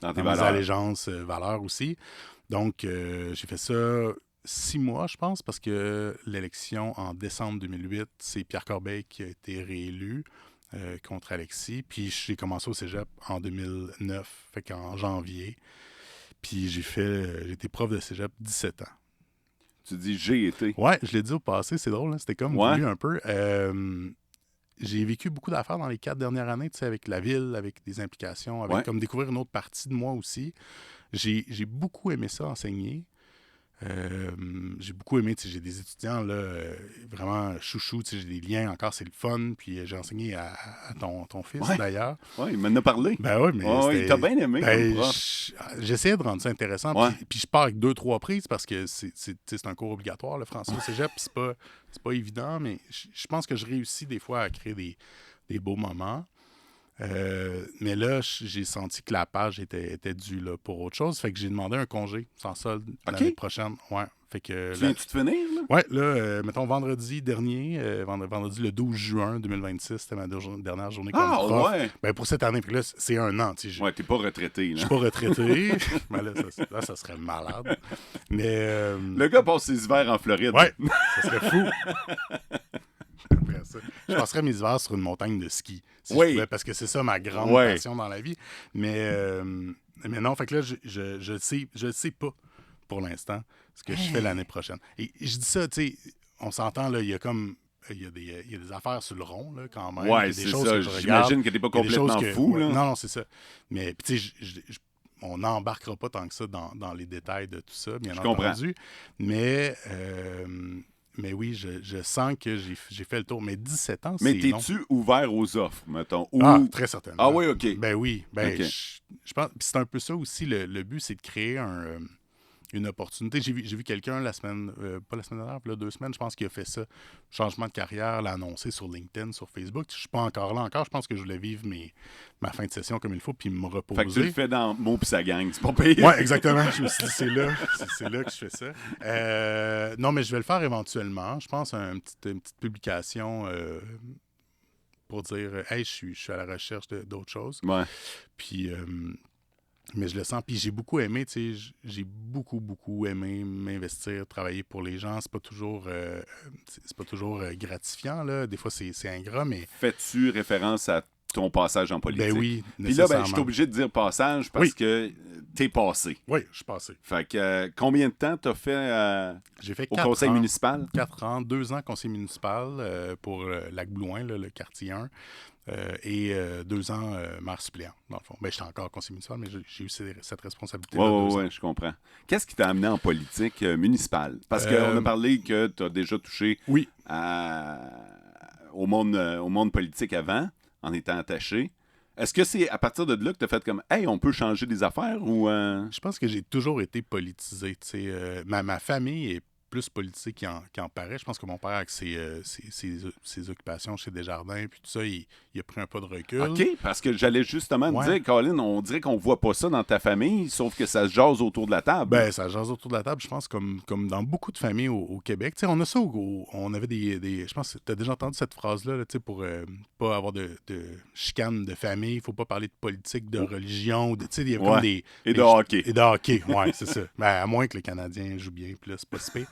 allégeances, valeurs aussi. Donc, j'ai fait ça 6 mois, je pense, parce que l'élection en décembre 2008, c'est Pierre Corbeil qui a été réélu contre Alexis. Puis j'ai commencé au cégep en 2009, fait qu'en janvier. Puis j'ai été prof de cégep 17 ans. Tu dis « j'ai été ». Ouais, je l'ai dit au passé, c'est drôle, hein? C'était comme voulu un peu. J'ai vécu beaucoup d'affaires dans les 4 dernières années, tu sais, avec la ville, avec des implications, avec comme découvrir une autre partie de moi aussi. J'ai beaucoup aimé ça, enseigner. J'ai beaucoup aimé, j'ai des étudiants là, vraiment chouchou, j'ai des liens encore, c'est le fun. Puis j'ai enseigné à ton fils d'ailleurs. Oui, il m'en a parlé. Ben oui, mais il t'a bien aimé. J'essayais de rendre ça intéressant. Puis je pars avec 2-3 prises parce que c'est un cours obligatoire, le français au cégep. C'est pas évident, mais je pense que je réussis des fois à créer des beaux moments. Mais là, j'ai senti que la page était due là, pour autre chose. Fait que j'ai demandé un congé sans solde l'année prochaine. Ouais. Fait que, Tu viens-tu de finir, là? ouais, là, mettons vendredi dernier, vendredi le 12 juin 2026, c'était ma dernière journée comme prof. Ouais! Ben, pour cette année, puis là, c'est un an. Ouais, t'es pas retraité, Je là. suis pas retraité. Mais là, ça serait malade. Mais. Le gars passe ses hivers en Floride. Ouais, ça serait fou. Après ça, je passerais mes hivers sur une montagne de ski. Si je pouvais, parce que c'est ça ma grande passion dans la vie. Mais non, fait que là, je sais pas pour l'instant ce que je fais l'année prochaine. Et je dis ça, tu sais, on s'entend, là, il y a comme. Il y a des affaires sur le rond, là, quand même. Ouais, il y a des c'est choses ça. que je regarde. J'imagine que t'es pas complètement fou, ouais, là. Non, c'est ça. Mais, tu sais, on n'embarquera pas tant que ça dans les détails de tout ça, bien entendu. Mais oui, je sens que j'ai fait le tour. Mais 17 ans, Mais c'est long. t'es-tu ouvert aux offres, mettons? Très certainement. Ah oui, OK. Ben oui. Ben, OK. je pense. Puis c'est un peu ça aussi, le but, c'est de créer une opportunité. J'ai vu quelqu'un la semaine, pas la semaine dernière, puis là, 2 semaines, je pense qu'il a fait ça. Changement de carrière, l'a annoncé sur LinkedIn, sur Facebook. Je suis pas encore là encore. Je pense que je voulais vivre ma fin de session comme il faut, puis me reposer. Fait que tu le fais dans Mo pis sa gang, c'est pas pire. Ouais, exactement. Je me suis dit, c'est là que je fais ça. Non, mais je vais le faire éventuellement. Je pense à une petite publication pour dire, hey, je suis à la recherche d'autres choses. Ouais. Puis, mais je le sens. Puis j'ai beaucoup aimé, tu sais, j'ai beaucoup aimé m'investir, travailler pour les gens. C'est pas toujours gratifiant, là. Des fois, c'est ingrat, mais... Fais-tu référence à ton passage en politique? Ben oui, puis là, je suis obligé de dire passage parce que t'es passé. Oui, je suis passé. Fait que combien de temps t'as fait, J'ai fait au conseil municipal? 4 ans, 2 ans conseil municipal pour Lac-Blouin, le quartier 1. Et 2 ans maire suppléant, dans le fond. Ben, j'étais encore conseiller municipal, mais j'ai eu cette responsabilité-là. Oui, je comprends. Qu'est-ce qui t'a amené en politique municipale? Parce qu'on a parlé que tu as déjà touché au monde politique avant, en étant attaché. Est-ce que c'est à partir de là que tu as fait comme « Hey, on peut changer des affaires » ou... Je pense que j'ai toujours été politisé. Ma famille est plus politique qui en paraît. Je pense que mon père, avec ses occupations chez Desjardins, puis tout ça, il a pris un pas de recul. OK, parce que j'allais justement te dire, Colin, on dirait qu'on voit pas ça dans ta famille, sauf que ça se jase autour de la table. Ben, ça se jase autour de la table, je pense, comme dans beaucoup de familles au Québec. Tu sais, on a ça, on avait des... Je pense que tu as déjà entendu cette phrase-là, tu sais, pour pas avoir de chicane de famille, il faut pas parler de politique, de religion, tu sais, il y a comme des... Et de hockey. Et de hockey, oui, c'est ça. Ben, à moins que les Canadiens jouent bien, puis là, c'est pas si pire.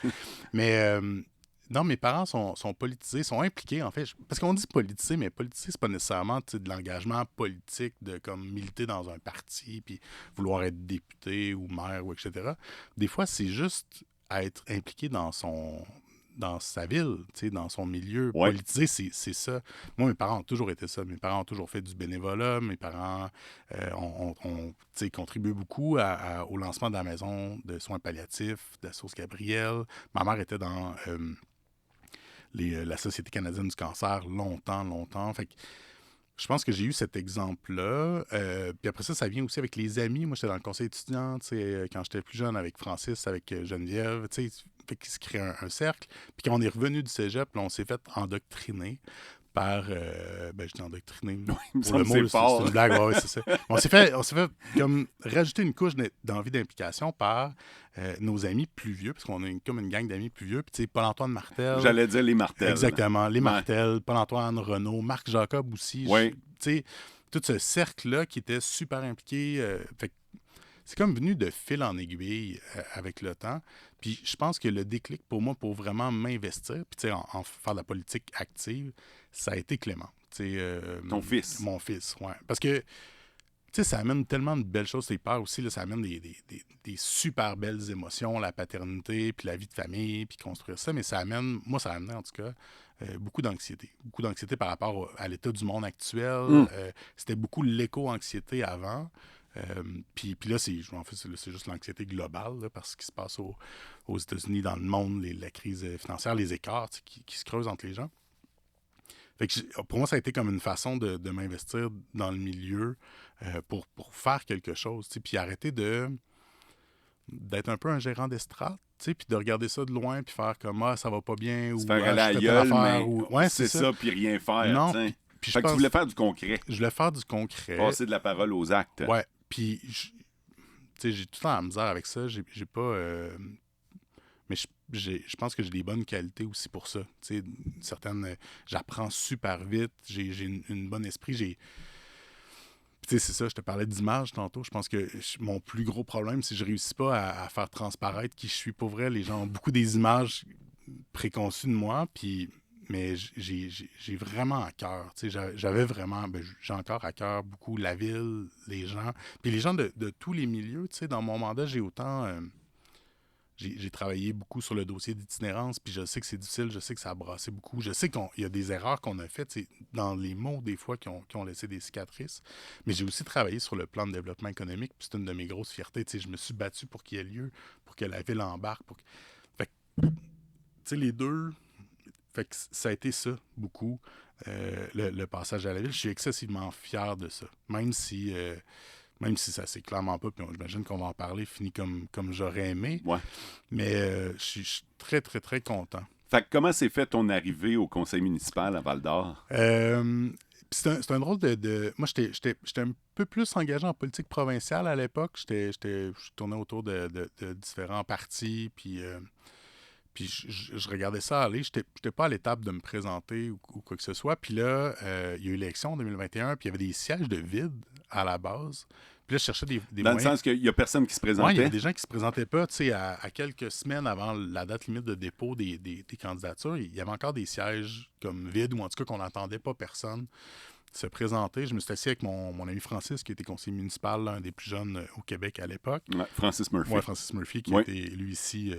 Mais non, mes parents sont politisés, sont impliqués, en fait. Parce qu'on dit politisé, mais politisé, c'est pas nécessairement de l'engagement politique de comme militer dans un parti, puis vouloir être député ou maire, ou etc. Des fois, c'est juste être impliqué dans sa ville, dans son milieu. Politisé, c'est ça. Moi, mes parents ont toujours été ça. Mes parents ont toujours fait du bénévolat. Mes parents ont contribué beaucoup au lancement de la maison de soins palliatifs, de la Source Gabrielle. Ma mère était dans la Société canadienne du cancer longtemps. Fait que je pense que j'ai eu cet exemple-là. Puis après ça vient aussi avec les amis. Moi, j'étais dans le conseil étudiant, quand j'étais plus jeune, avec Francis, avec Geneviève, fait qu'il se crée un cercle. Puis quand on est revenu du cégep, là, on s'est fait endoctriner par... je dis endoctriner. Pour le mot, c'est une blague. Ouais, c'est ça. On s'est fait comme rajouter une couche d'envie d'implication par nos amis plus vieux, parce qu'on a comme une gang d'amis plus vieux. Puis tu sais, Paul-Antoine Martel. J'allais dire les Martel. Exactement. Les Martel, Paul-Antoine Renaud, Marc Jacob aussi. Oui. Tu sais, tout ce cercle-là qui était super impliqué. Fait que c'est comme venu de fil en aiguille avec le temps. Puis je pense que le déclic pour moi, pour vraiment m'investir, puis tu sais, en faire de la politique active, ça a été Clément. Ton fils. Mon fils, oui. Parce que, tu sais, ça amène tellement de belles choses. C'est peur aussi, là, ça amène des super belles émotions, la paternité, puis la vie de famille, puis construire ça. Mais ça a amené en tout cas, beaucoup d'anxiété. Beaucoup d'anxiété par rapport à l'état du monde actuel. C'était beaucoup l'éco-anxiété avant. Puis là, c'est juste l'anxiété globale là, parce qu'il se passe aux États-Unis, dans le monde, la crise financière, les écarts qui se creusent entre les gens. Fait que pour moi, ça a été comme une façon de m'investir dans le milieu pour faire quelque chose. Puis arrêter d'être un peu un gérant d'estrade, puis de regarder ça de loin, puis faire comme ça va pas bien, ou faire aller à la gueule, mais c'est ça, puis rien faire. Non, puis fait que tu voulais faire du concret. Je voulais faire du concret. Passer de la parole aux actes. Ouais, puis j'ai tout le temps la misère avec ça. J'ai pas... Mais je pense que j'ai des bonnes qualités aussi pour ça. Tu sais, certaines, j'apprends super vite, j'ai une bonne esprit, tu sais, c'est ça, je te parlais d'image tantôt. Je pense que mon plus gros problème, c'est que je réussis pas à faire transparaître qui je suis. Pour vrai, les gens ont beaucoup des images préconçues de moi, puis mais j'ai vraiment à cœur. Tu sais, j'avais vraiment, j'ai encore à cœur beaucoup la ville, les gens. Puis les gens de tous les milieux, tu sais, dans mon mandat, j'ai autant... j'ai travaillé beaucoup sur le dossier d'itinérance, puis je sais que c'est difficile, je sais que ça a brassé beaucoup. Je sais qu'il y a des erreurs qu'on a faites dans les mots, des fois, qui ont laissé des cicatrices. Mais j'ai aussi travaillé sur le plan de développement économique, puis c'est une de mes grosses fiertés. Tu sais, je me suis battu pour qu'il y ait lieu, pour que la ville embarque. Fait que, tu sais, les deux, fait que ça a été ça, beaucoup, le passage à la ville. Je suis excessivement fier de ça, même si ça s'est clairement pas, puis j'imagine qu'on va en parler, fini comme j'aurais aimé. Ouais. Mais je suis très, très, très content. Fait que comment s'est fait ton arrivée au conseil municipal à Val-d'Or? C'est un drôle Moi, j'étais un peu plus engagé en politique provinciale à l'époque. Je tournais autour de différents partis, puis je regardais ça aller. J'étais pas à l'étape de me présenter ou quoi que ce soit. Puis là, il y a eu l'élection en 2021, puis il y avait des sièges de vide à la base. Puis là, je cherchais des Dans moyens. le sens qu'il y a personne qui se Oui, il y présentait? a des gens qui se présentaient pas. Tu sais, à quelques semaines avant la date limite de dépôt des candidatures, il y avait encore des sièges comme vides, ou en tout cas qu'on n'entendait pas personne se présenter. Je me suis assis avec mon ami Francis, qui était conseiller municipal, l'un des plus jeunes au Québec à l'époque. Ouais, Francis Murphy. Oui, Francis Murphy, qui Oui. était élu ici.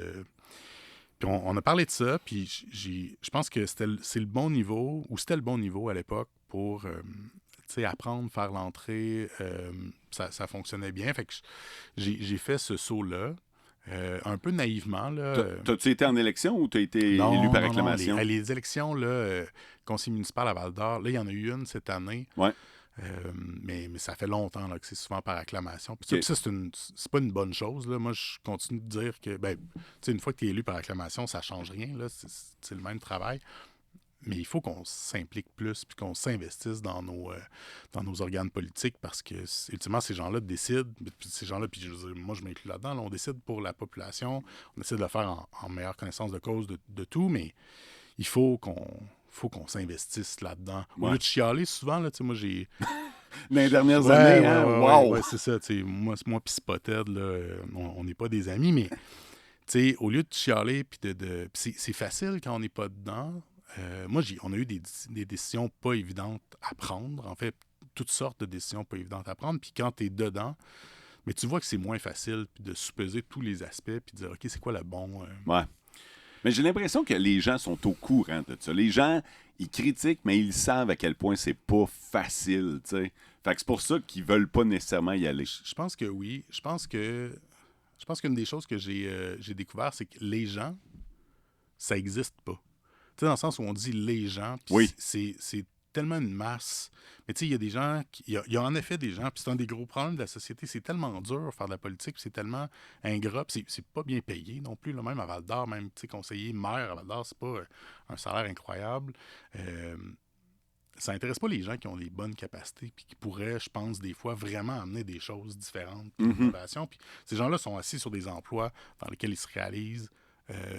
Puis on a parlé de ça, puis je pense que c'était le bon niveau à l'époque pour tu sais, apprendre, faire l'entrée. Ça fonctionnait bien. Fait que j'ai fait ce saut-là, un peu naïvement. Là. T'as-tu été en élection ou t'as été Non, élu par non, acclamation? les élections, là, conseil municipal à Val-d'Or, là, il y en a eu une cette année. Ouais. Mais ça fait longtemps là, que c'est souvent par acclamation. Puis Ok. ça, c'est pas une bonne chose. Là. Moi, je continue de dire que, tu sais, une fois que tu es élu par acclamation, ça change rien. Là. C'est le même travail. Mais il faut qu'on s'implique plus puis qu'on s'investisse dans nos organes politiques parce que, ultimement, ces gens-là décident. Puis ces gens-là, puis moi, je m'inclus là-dedans. Là, on décide pour la population. On essaie de le faire en meilleure connaissance de cause de tout, mais il faut qu'on s'investisse là-dedans. Au Ouais. lieu de chialer, souvent, là, tu sais, moi, j'ai... Dans les dernières années, hein? Wow! Ouais, c'est ça. Tu sais, moi puis Spotted, là, on n'est pas des amis, mais tu sais, au lieu de chialer, puis c'est facile quand on n'est pas dedans. Moi, on a eu des décisions pas évidentes à prendre. En fait, toutes sortes de décisions pas évidentes à prendre. Puis quand tu es dedans, mais tu vois que c'est moins facile puis de sous-peser tous les aspects puis de dire, OK, c'est quoi le bon... Ouais. Mais j'ai l'impression que les gens sont au courant de ça. Les gens, ils critiquent, mais ils savent à quel point c'est pas facile, tu sais. Fait que c'est pour ça qu'ils veulent pas nécessairement y aller. Je pense que oui. Je pense qu'une des choses que j'ai découvert, c'est que les gens, ça n'existe pas. Tu sais, dans le sens où on dit les gens, puis Oui. c'est tellement une masse. Mais tu sais, il y a des gens, il y a en effet des gens, puis c'est un des gros problèmes de la société, c'est tellement dur de faire de la politique, puis c'est tellement ingrat, puis c'est pas bien payé non plus, là, même à Val-d'Or, même, tu sais, conseiller maire à Val-d'Or, c'est pas un salaire incroyable. Ça n'intéresse pas les gens qui ont des bonnes capacités puis qui pourraient, je pense, des fois vraiment amener des choses différentes, puis l'innovation. Puis ces gens-là sont assis sur des emplois dans lesquels ils se réalisent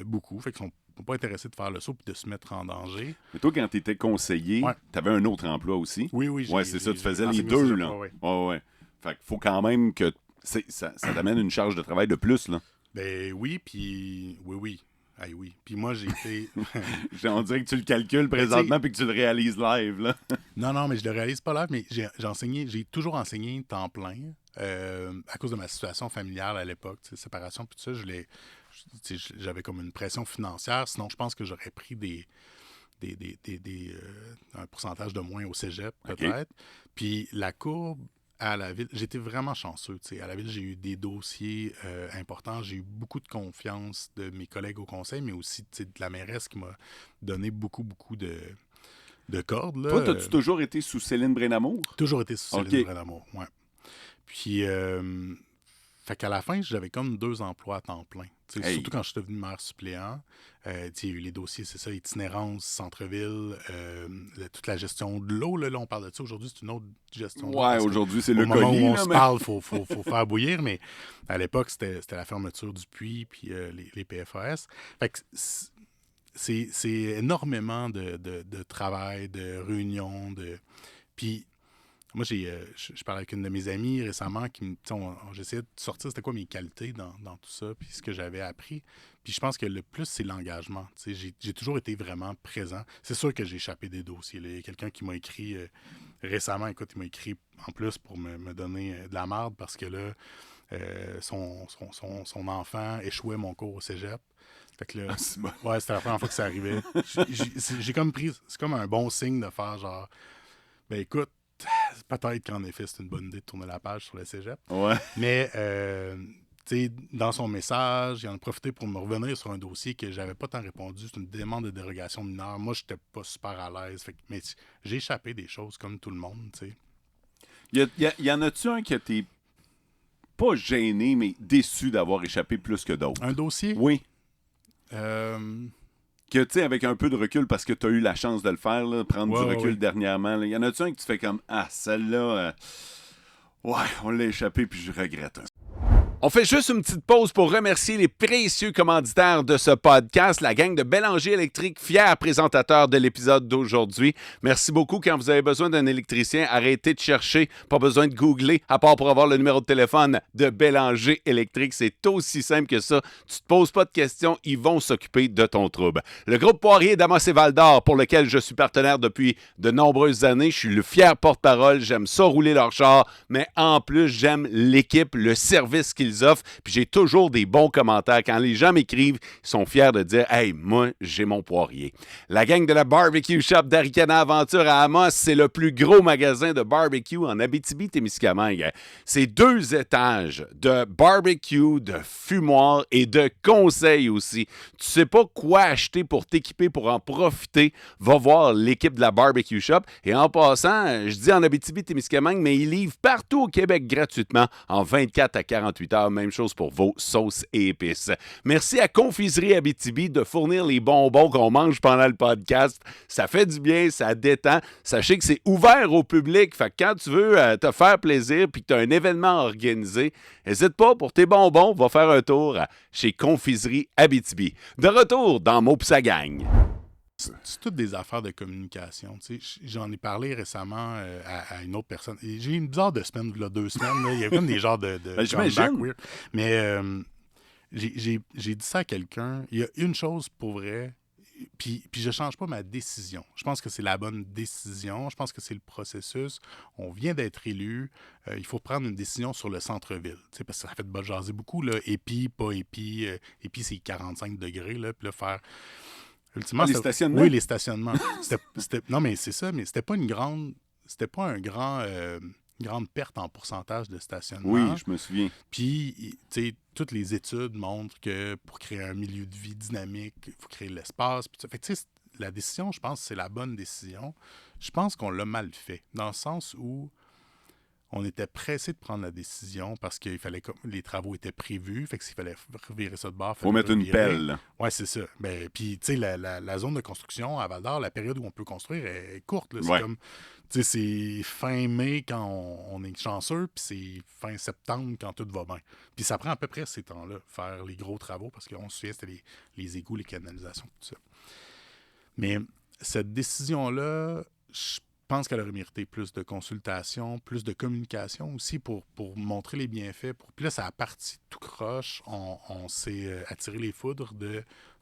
beaucoup, fait qu'ils sont pas intéressés de faire le saut puis de se mettre en danger. Mais toi, quand tu étais conseiller, Ouais. tu avais un autre emploi aussi. Oui, Ouais, c'est ça, tu faisais les enseigné deux, cégep, là. ouais. Ouais. Fait qu'il faut quand même que ça t'amène une charge de travail de plus, là. Ben oui, puis oui. Ah oui. Puis moi, j'ai été... On dirait que tu le calcules présentement puis que tu le réalises live, là. Non, mais je le réalise pas là, mais j'ai toujours enseigné temps plein à cause de ma situation familiale à l'époque, séparation, puis tout ça, j'avais comme une pression financière, sinon je pense que j'aurais pris un pourcentage de moins au cégep, peut-être. Puis la courbe à la ville, j'étais vraiment chanceux. T'sais. À la ville, j'ai eu des dossiers importants. J'ai eu beaucoup de confiance de mes collègues au conseil, mais aussi de la mairesse qui m'a donné beaucoup de cordes. Là. Toi, t'as-tu toujours été sous Céline Brénamour? Toujours été sous Céline Brénamour, ouais. Puis, Fait qu'à la fin, j'avais comme 2 emplois à temps plein. Hey. Surtout quand je suis devenu maire suppléant. Il y a eu les dossiers, c'est ça, itinérance, centre-ville, toute la gestion de l'eau. Là, on parle de ça. Aujourd'hui, c'est une autre gestion de l'eau. Ouais, aujourd'hui, c'est au le moment colis. où on là, se mais- parle, il faut faire bouillir. Mais à l'époque, c'était la fermeture du puits puis les PFAS. Fait que c'est énormément de travail, de réunions. Puis moi, je parlais avec une de mes amies récemment qui me. J'essayais de sortir c'était quoi mes qualités dans tout ça, puis ce que j'avais appris. Puis je pense que le plus, c'est l'engagement. J'ai toujours été vraiment présent. C'est sûr que j'ai échappé des dossiers. Là. Il y a quelqu'un qui m'a écrit récemment, écoute, il m'a écrit en plus pour me donner de la marde parce que là, son enfant échouait mon cours au cégep. Fait que là, c'est bon. ouais, c'était la première fois que ça arrivait. J'ai comme pris. C'est comme un bon signe de faire genre. Ben écoute, peut-être qu'en effet, c'est une bonne idée de tourner la page sur le cégep. Ouais. Mais, tu sais, dans son message, il en a profité pour me revenir sur un dossier que j'avais pas tant répondu. C'est une demande de dérogation mineure. Moi, j'étais pas super à l'aise. Mais j'ai échappé des choses comme tout le monde, tu sais. Y en a-tu un que t'es pas gêné, mais déçu d'avoir échappé plus que d'autres? Un dossier? Oui. Euh, Que, tu sais, avec un peu de recul, parce que tu as eu la chance de le faire, là, prendre Ouais, du ouais, recul ouais. dernièrement. Y en a-tu un que tu fais comme, ah, celle-là, ouais, on l'a échappé, puis je regrette. On fait juste une petite pause pour remercier les précieux commanditaires de ce podcast, la gang de Bélanger Électrique, fiers présentateurs de l'épisode d'aujourd'hui. Merci beaucoup. Quand vous avez besoin d'un électricien, arrêtez de chercher. Pas besoin de googler, à part pour avoir le numéro de téléphone de Bélanger Électrique. C'est aussi simple que ça. Tu te poses pas de questions, ils vont s'occuper de ton trouble. Le groupe Poirier d'Amos et Val-d'Or, pour lequel je suis partenaire depuis de nombreuses années. Je suis le fier porte-parole. J'aime ça rouler leur char, mais en plus, j'aime l'équipe, le service qu'ils offrent, puis j'ai toujours des bons commentaires. Quand les gens m'écrivent, ils sont fiers de dire « Hey, moi, j'ai mon Poirier ». La gang de la Barbecue Shop d'Aricana Aventure à Amos, c'est le plus gros magasin de barbecue en Abitibi-Témiscamingue. C'est 2 étages de barbecue, de fumoir et de conseils aussi. Tu sais pas quoi acheter pour t'équiper, pour en profiter, va voir l'équipe de la Barbecue Shop. Et en passant, je dis en Abitibi-Témiscamingue, mais ils livrent partout au Québec gratuitement en 24 à 48 heures. Même chose pour vos sauces et épices. Merci à Confiserie Abitibi de fournir les bonbons qu'on mange pendant le podcast. Ça fait du bien, ça détend. Sachez que c'est ouvert au public. Fait que quand tu veux te faire plaisir puis que tu as un événement organisé, n'hésite pas, pour tes bonbons, va faire un tour chez Confiserie Abitibi. De retour dans Mo pis sa gang. C'est toutes des affaires de communication. Tu sais. J'en ai parlé récemment à une autre personne. Et j'ai eu une bizarre de semaine, là, 2 semaines. Là. Il y a comme des genres de j'imagine. comeback weird. Mais j'ai dit ça à quelqu'un. Il y a une chose pour vrai, puis je change pas ma décision. Je pense que c'est la bonne décision. Je pense que c'est le processus. On vient d'être élu. Il faut prendre une décision sur le centre-ville. Tu sais, parce que ça fait de jaser beaucoup. Là. Épi, pas épi. Épi, c'est 45 degrés. Là, puis là, faire... Ultimement, les stationnements? Oui, les stationnements. Non, mais c'est ça, mais c'était pas une grande. C'était pas un grande perte en pourcentage de stationnement. Oui, je me souviens. Puis, tu sais, toutes les études montrent que pour créer un milieu de vie dynamique, il faut créer l'espace. Puis, fait que, tu sais, la décision, je pense, c'est la bonne décision. Je pense qu'on l'a mal fait, dans le sens où on était pressé de prendre la décision parce qu'il fallait les travaux étaient prévus, fait que s'il fallait revirer ça de bord, Faut mettre une pelle. Oui, c'est ça. Ben, puis, tu sais, la zone de construction à Val-d'Or, la période où on peut construire est courte. Là. C'est Ouais. comme, tu sais, c'est fin mai quand on est chanceux, puis c'est fin septembre quand tout va bien. Puis ça prend à peu près ces temps-là, faire les gros travaux, parce qu'on se souvient, c'était les égouts, les canalisations, tout ça. Mais cette décision-là, je pense qu'elle aurait mérité plus de consultation, plus de communication aussi pour montrer les bienfaits. Puis là, ça a parti tout croche. On s'est attiré les foudres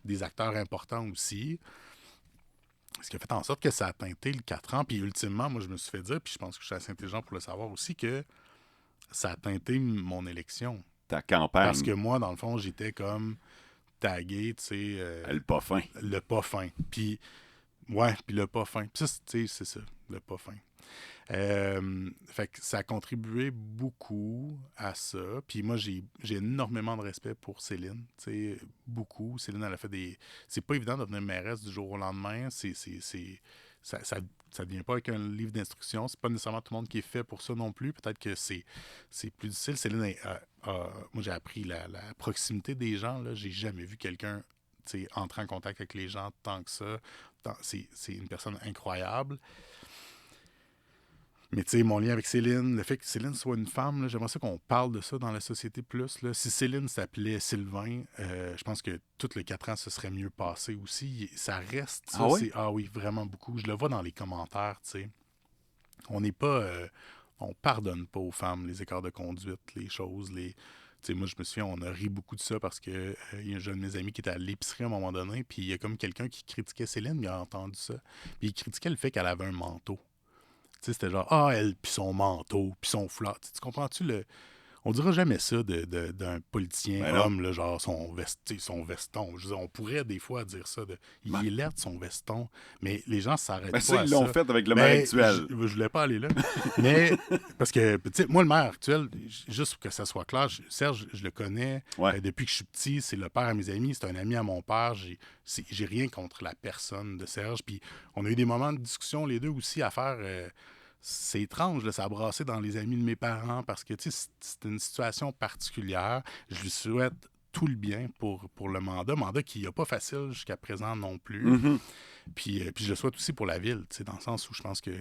des acteurs importants aussi. Ce qui a fait en sorte que ça a teinté le 4 ans. Puis ultimement, moi, je me suis fait dire, puis je pense que je suis assez intelligent pour le savoir aussi, que ça a teinté mon élection. Ta campagne. Parce que moi, dans le fond, j'étais comme tagué, tu sais... le pas fin. Le pas fin. Puis... Ouais, puis le pas fin. Puis ça, tu sais, c'est ça, le pas fin. Fait que ça a contribué beaucoup à ça. Puis moi, j'ai énormément de respect pour Céline. Tu sais, beaucoup. Céline, elle a fait des... C'est pas évident de devenir mairesse du jour au lendemain. ça devient pas avec un livre d'instruction. C'est pas nécessairement tout le monde qui est fait pour ça non plus. Peut-être que c'est plus difficile. Céline, moi, j'ai appris la proximité des gens. Là. J'ai jamais vu quelqu'un entrer en contact avec les gens tant que ça. C'est une personne incroyable. Mais tu sais, mon lien avec Céline, le fait que Céline soit une femme, là, j'aimerais ça qu'on parle de ça dans la société plus. Là. Si Céline s'appelait Sylvain, je pense que toutes les 4 ans, ce serait mieux passé aussi. Ça reste, ça, Ah oui? ah oui, vraiment beaucoup. Je le vois dans les commentaires, tu sais. On n'est pas... on pardonne pas aux femmes les écarts de conduite, les choses, les... Tu sais, moi, je me souviens, on a ri beaucoup de ça parce que il y a un jeune de mes amis qui était à l'épicerie à un moment donné, puis il y a comme quelqu'un qui critiquait Céline, il a entendu ça. Puis il critiquait le fait qu'elle avait un manteau. Tu sais, c'était genre, ah, elle, puis son manteau, puis son foulard. Tu comprends-tu le. On dira jamais ça d'un politicien Ben non. homme, là, genre son veston. Je veux dire, on pourrait des fois dire ça. Il est laid de son veston, mais les gens s'arrêtent Ben pas ça, à ils l'ont ça. fait avec le maire actuel. Je voulais pas aller là. Mais, parce que, tu sais, moi, le maire actuel, juste pour que ça soit clair, Serge, je le connais Ouais. depuis que je suis petit. C'est le père à mes amis, c'est un ami à mon père. J'ai rien contre la personne de Serge. Puis, on a eu des moments de discussion, les deux aussi, à faire. C'est étrange, là, ça a brassé dans les amis de mes parents parce que c'est une situation particulière. Je lui souhaite tout le bien pour le mandat qui n'est pas facile jusqu'à présent non plus. Mm-hmm. Puis je le souhaite aussi pour la ville, dans le sens où je pense que,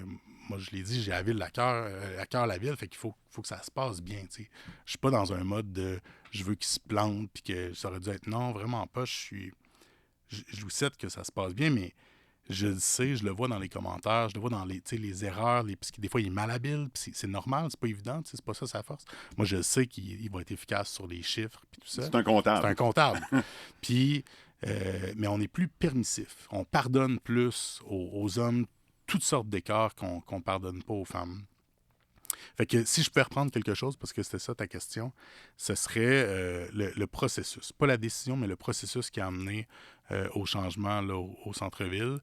moi je l'ai dit, j'ai la ville à cœur la ville, fait qu'il faut que ça se passe bien. Je suis pas dans un mode de je veux qu'il se plante, puis que ça aurait dû être non, vraiment pas. Je lui souhaite que ça se passe bien, mais je le sais, je le vois dans les commentaires, je le vois dans les erreurs, parce que des fois, il est malhabile, puis c'est normal, c'est pas évident, c'est pas ça sa force. Moi, je sais qu'il va être efficace sur les chiffres, puis tout ça. C'est un comptable. C'est un comptable. Puis, mais on est plus permissif. On pardonne plus aux hommes toutes sortes d'écarts qu'on pardonne pas aux femmes. Fait que si je peux reprendre quelque chose, parce que c'était ça ta question, ce serait le processus. Pas la décision, mais le processus qui a amené au changement là, au centre-ville.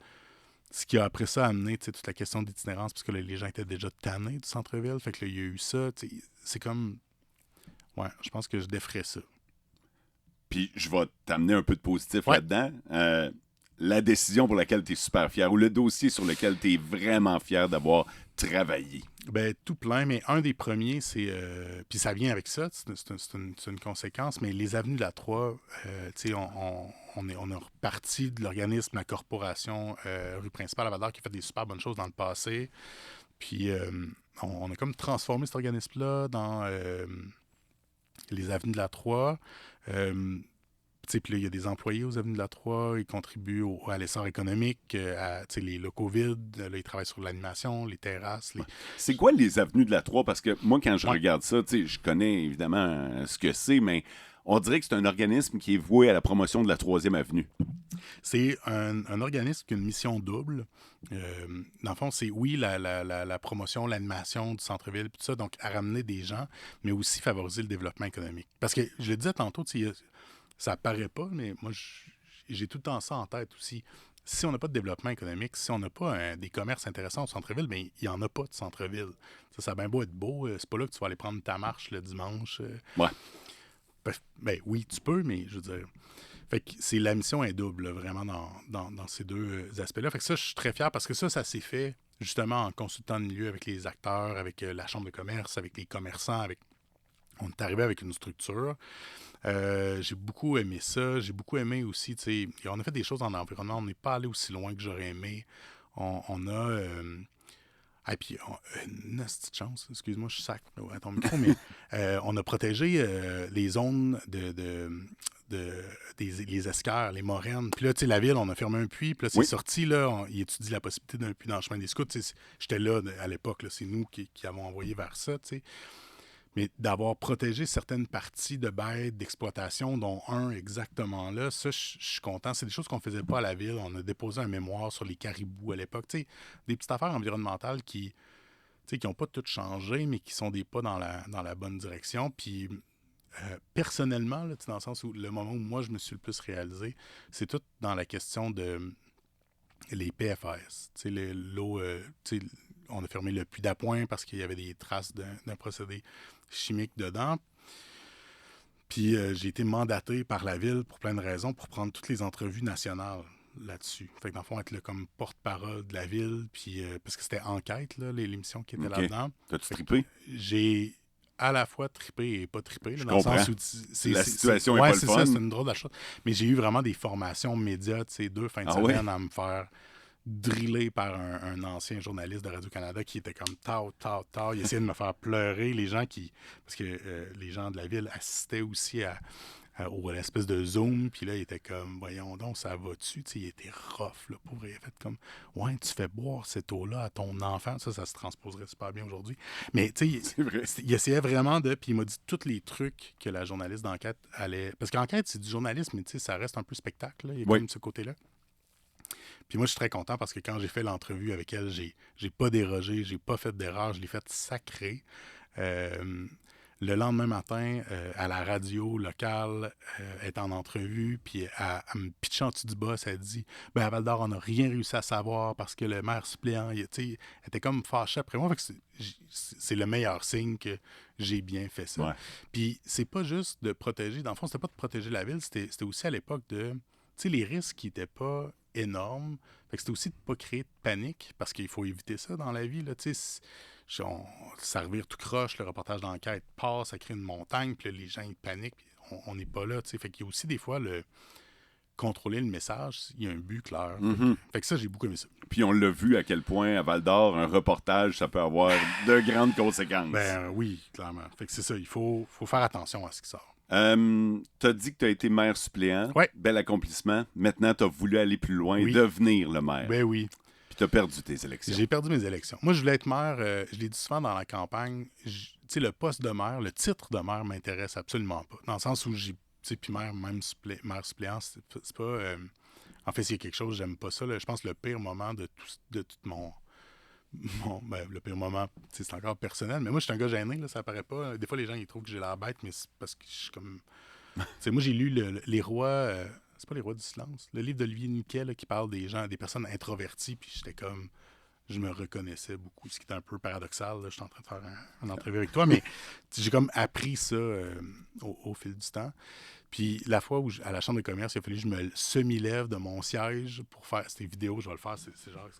Ce qui a après ça amené toute la question d'itinérance, parce que là, les gens étaient déjà tannés du centre-ville. Fait que là, il y a eu ça. C'est comme... Ouais, je pense que je déferais ça. Puis je vais t'amener un peu de positif Ouais. là-dedans. La décision pour laquelle tu es super fier ou le dossier sur lequel tu es vraiment fier d'avoir travaillé. Ben, tout plein, mais un des premiers, c'est... puis ça vient avec ça, c'est une conséquence, mais les avenues de la 3, on a reparti de l'organisme, la corporation rue principale à Val-d'Or qui a fait des super bonnes choses dans le passé. Puis on a comme transformé cet organisme-là dans les avenues de la 3. Puis là, il y a des employés aux avenues de la 3, ils contribuent à l'essor économique, les locaux vides, là, ils travaillent sur l'animation, les terrasses. C'est quoi les avenues de la 3? Parce que moi, quand je Ouais. regarde ça, je connais évidemment ce que c'est, mais on dirait que c'est un organisme qui est voué à la promotion de la 3e avenue. C'est un organisme qui a une mission double. Dans le fond, c'est oui, la promotion, l'animation du centre-ville, tout ça, donc à ramener des gens, mais aussi favoriser le développement économique. Parce que, je le disais tantôt, ça paraît pas, mais moi, j'ai tout le temps ça en tête aussi. Si on n'a pas de développement économique, si on n'a pas des commerces intéressants au centre-ville, bien, il n'y en a pas de centre-ville. Ça a bien beau être beau, c'est pas là que tu vas aller prendre ta marche le dimanche. Ouais. Ben oui, tu peux, mais je veux dire... Fait que la mission est double, là, vraiment, dans ces deux aspects-là. Fait que ça, je suis très fier parce que ça s'est fait justement en consultant le milieu avec les acteurs, avec la chambre de commerce, avec les commerçants, on est arrivé avec une structure. J'ai beaucoup aimé ça. J'ai beaucoup aimé aussi, on a fait des choses en environnement. On n'est pas allé aussi loin que j'aurais aimé. On a... puis, une petite chance, excuse-moi, je sac à ton micro, mais on a protégé les zones les escarres, les moraines. Puis là, la ville, on a fermé un puits. Puis là, c'est sorti, là, il étudie la possibilité d'un puits dans le chemin des scouts. J'étais là à l'époque, là, c'est nous qui avons envoyé vers ça, Mais d'avoir protégé certaines parties de bêtes d'exploitation, dont un exactement là, ça, je suis content. C'est des choses qu'on ne faisait pas à la ville. On a déposé un mémoire sur les caribous à l'époque. Des petites affaires environnementales qui n'ont pas tout changé, mais qui sont des pas dans la bonne direction. Puis, personnellement, là, dans le sens où le moment où moi, je me suis le plus réalisé, c'est tout dans la question de les PFAS. L'eau... on a fermé le puits d'appoint parce qu'il y avait des traces d'un procédé chimique dedans. Puis j'ai été mandaté par la ville pour plein de raisons pour prendre toutes les entrevues nationales. là-dessus. Fait que dans le fond, être là, comme porte-parole de la ville, puis parce que c'était Enquête, là, l'émission qui était OK. là-dedans. T'as-tu Fait que trippé? j'ai à la fois trippé et pas trippé, là, Je dans le comprends. sens où La situation est ouais, pas le c'est fun. ça, c'est une drôle de chose. Mais j'ai eu vraiment des formations médias, tu sais, 2 fins de Ah semaine ouais? à me faire driller par un ancien journaliste de Radio-Canada qui était comme tao, tao, tao. Il essayait de me faire pleurer. Les gens qui. Parce que les gens de la ville assistaient aussi à l'espèce de Zoom. Puis là, il était comme, voyons donc, ça va-tu? Tu sais, il était rough, là, pour vrai. Il a fait comme, ouais, tu fais boire cette eau-là à ton enfant. Ça se transposerait super bien aujourd'hui. Mais tu sais, C'est vrai. il essayait vraiment de. Puis il m'a dit tous les trucs que la journaliste d'enquête allait. Parce qu'enquête, c'est du journalisme, mais tu sais, ça reste un peu spectacle, là. Il y a Oui. comme ce côté-là. Puis moi, je suis très content parce que quand j'ai fait l'entrevue avec elle, j'ai pas dérogé, j'ai pas fait d'erreur, je l'ai fait sacré. Euh, le lendemain matin, à la radio locale, elle est en entrevue, puis elle me pitchant en dessous du boss, elle dit ben à Val d'Or, on n'a rien réussi à savoir parce que le maire suppléant, elle était comme fâchée après moi. Fait que c'est le meilleur signe que j'ai bien fait ça. Ouais. Puis c'est pas juste de protéger, dans le fond, c'était pas de protéger la ville, c'était aussi à l'époque de. Tu sais, les risques qui n'étaient pas énormes. Fait que c'était aussi de ne pas créer de panique, parce qu'il faut éviter ça dans la vie. Là, ça revire tout croche, le reportage d'enquête passe, ça crée une montagne, puis là, les gens ils paniquent, puis on n'est pas là. Fait qu'il y a aussi des fois le contrôler le message, il y a un but clair. Fait que ça, j'ai beaucoup aimé ça. Puis on l'a vu à quel point à Val d'Or, un reportage, ça peut avoir de grandes conséquences. Ben oui, clairement. Fait que c'est ça, il faut faire attention à ce qui sort. T'as dit que t'as été maire suppléant. Ouais. Bel accomplissement. Maintenant, t'as voulu aller plus loin et Oui. devenir le maire. Ben oui. Puis t'as perdu tes élections. J'ai perdu mes élections. Moi, je voulais être maire, je l'ai dit souvent dans la campagne, tu sais, le poste de maire, le titre de maire m'intéresse absolument pas. Dans le sens où j'ai, tu sais, puis maire, même maire suppléant, c'est pas... en fait, s'il y a quelque chose, j'aime pas ça. Là. Je pense que le pire moment de tout mon ben, le pire moment, c'est encore personnel, mais moi, je suis un gars gêné, là, ça paraît pas. Des fois, les gens, ils trouvent que j'ai l'air bête, mais c'est parce que je suis comme... T'sais, moi, j'ai lu Les Rois... c'est pas Les Rois du silence. Le livre d'Olivier Niquet, là, qui parle des gens, des personnes introverties, puis j'étais comme... Je me reconnaissais beaucoup, ce qui est un peu paradoxal. Là, je suis en train de faire une entrevue avec toi, mais j'ai comme appris ça au fil du temps. Puis la fois où, à la Chambre de commerce, il a fallu que je me semi-lève de mon siège pour faire cette vidéo. Je vais le faire, c'est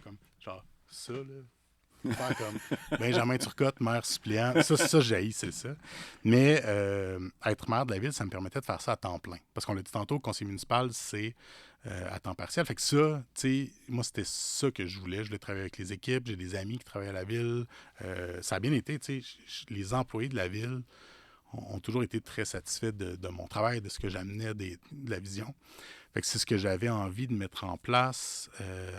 comme genre ça, là. Faire comme Benjamin Turcotte, maire suppléant. Ça j'haïs, c'est ça. Mais être maire de la ville, ça me permettait de faire ça à temps plein. Parce qu'on l'a dit tantôt, le conseil municipal, c'est à temps partiel. Fait que ça, tu sais, moi, c'était ça que je voulais. Je voulais travailler avec les équipes. J'ai des amis qui travaillent à la ville. Ça a bien été, tu sais. Les employés de la ville ont toujours été très satisfaits de mon travail, de ce que j'amenais, de la vision. Fait que c'est ce que j'avais envie de mettre en place,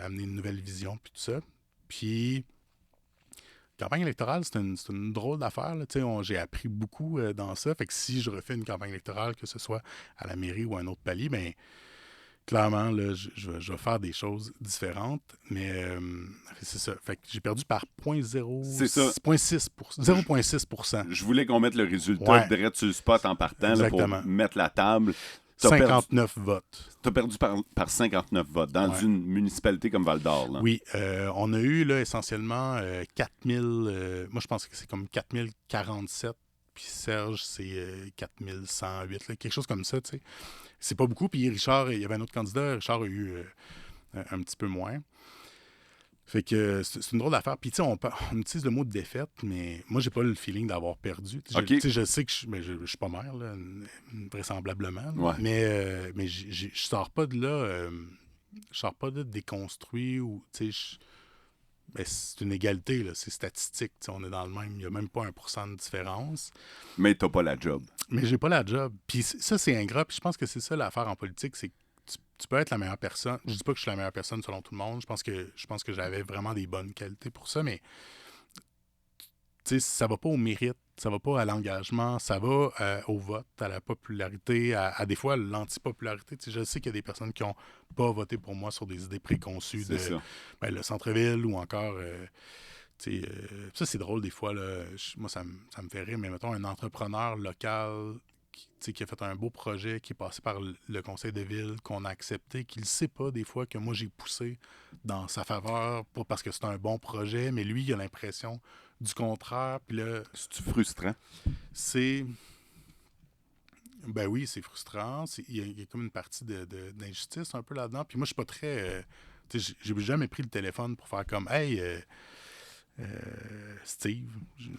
amener une nouvelle vision, puis tout ça. Puis... campagne électorale, c'est une drôle d'affaire. J'ai appris beaucoup dans ça. Fait que si je refais une campagne électorale, que ce soit à la mairie ou à un autre palier, bien, clairement, là, je vais faire des choses différentes. Mais c'est ça. Fait que j'ai perdu par 0,6%. Je voulais qu'on mette le résultat Ouais. direct sur le spot en partant là, pour Exactement. mettre la table. 59 votes. Tu as perdu par 59 votes dans une municipalité comme Val-d'Or. Là. Oui. On a eu là, essentiellement 4000... moi, je pense que c'est comme 4047. Puis Serge, c'est 4108. Là, quelque chose comme ça, tu sais. C'est pas beaucoup. Puis Richard, il y avait un autre candidat. Richard a eu un petit peu moins. Fait que c'est une drôle d'affaire. Puis, tu sais, on utilise le mot de défaite, mais moi, j'ai pas le feeling d'avoir perdu. Okay. Je sais que je suis pas maire, là, vraisemblablement. Là. Ouais. Mais je sors pas de là. Je sors pas de là déconstruit ou, tu sais, c'est une égalité, là, c'est statistique. On est dans le même. Il n'y a même pas 1% de différence. Mais t'as pas la job. Mais j'ai pas la job. Puis ça, c'est ingrat. Puis je pense que c'est ça l'affaire en politique, c'est que tu peux être la meilleure personne. Je dis pas que je suis la meilleure personne selon tout le monde. Je pense que j'avais vraiment des bonnes qualités pour ça, mais tu sais, ça va pas au mérite, ça va pas à l'engagement, ça va au vote, à la popularité, à des fois l'antipopularité. Tu sais, je sais qu'il y a des personnes qui ont pas voté pour moi sur des idées préconçues de le centre-ville ou encore... ça, c'est drôle des fois. Là, moi, ça me fait rire, mais mettons un entrepreneur local qui a fait un beau projet, qui est passé par le conseil de ville, qu'on a accepté, qu'il ne sait pas des fois que moi, j'ai poussé dans sa faveur parce que c'est un bon projet, mais lui, il a l'impression du contraire. Puis là, c'est-tu frustrant? c'est... Ben oui, c'est frustrant. Il y a comme une partie d'injustice un peu là-dedans. Puis moi, je suis pas très. Tu sais, j'ai jamais pris le téléphone pour faire comme Hey, Steve,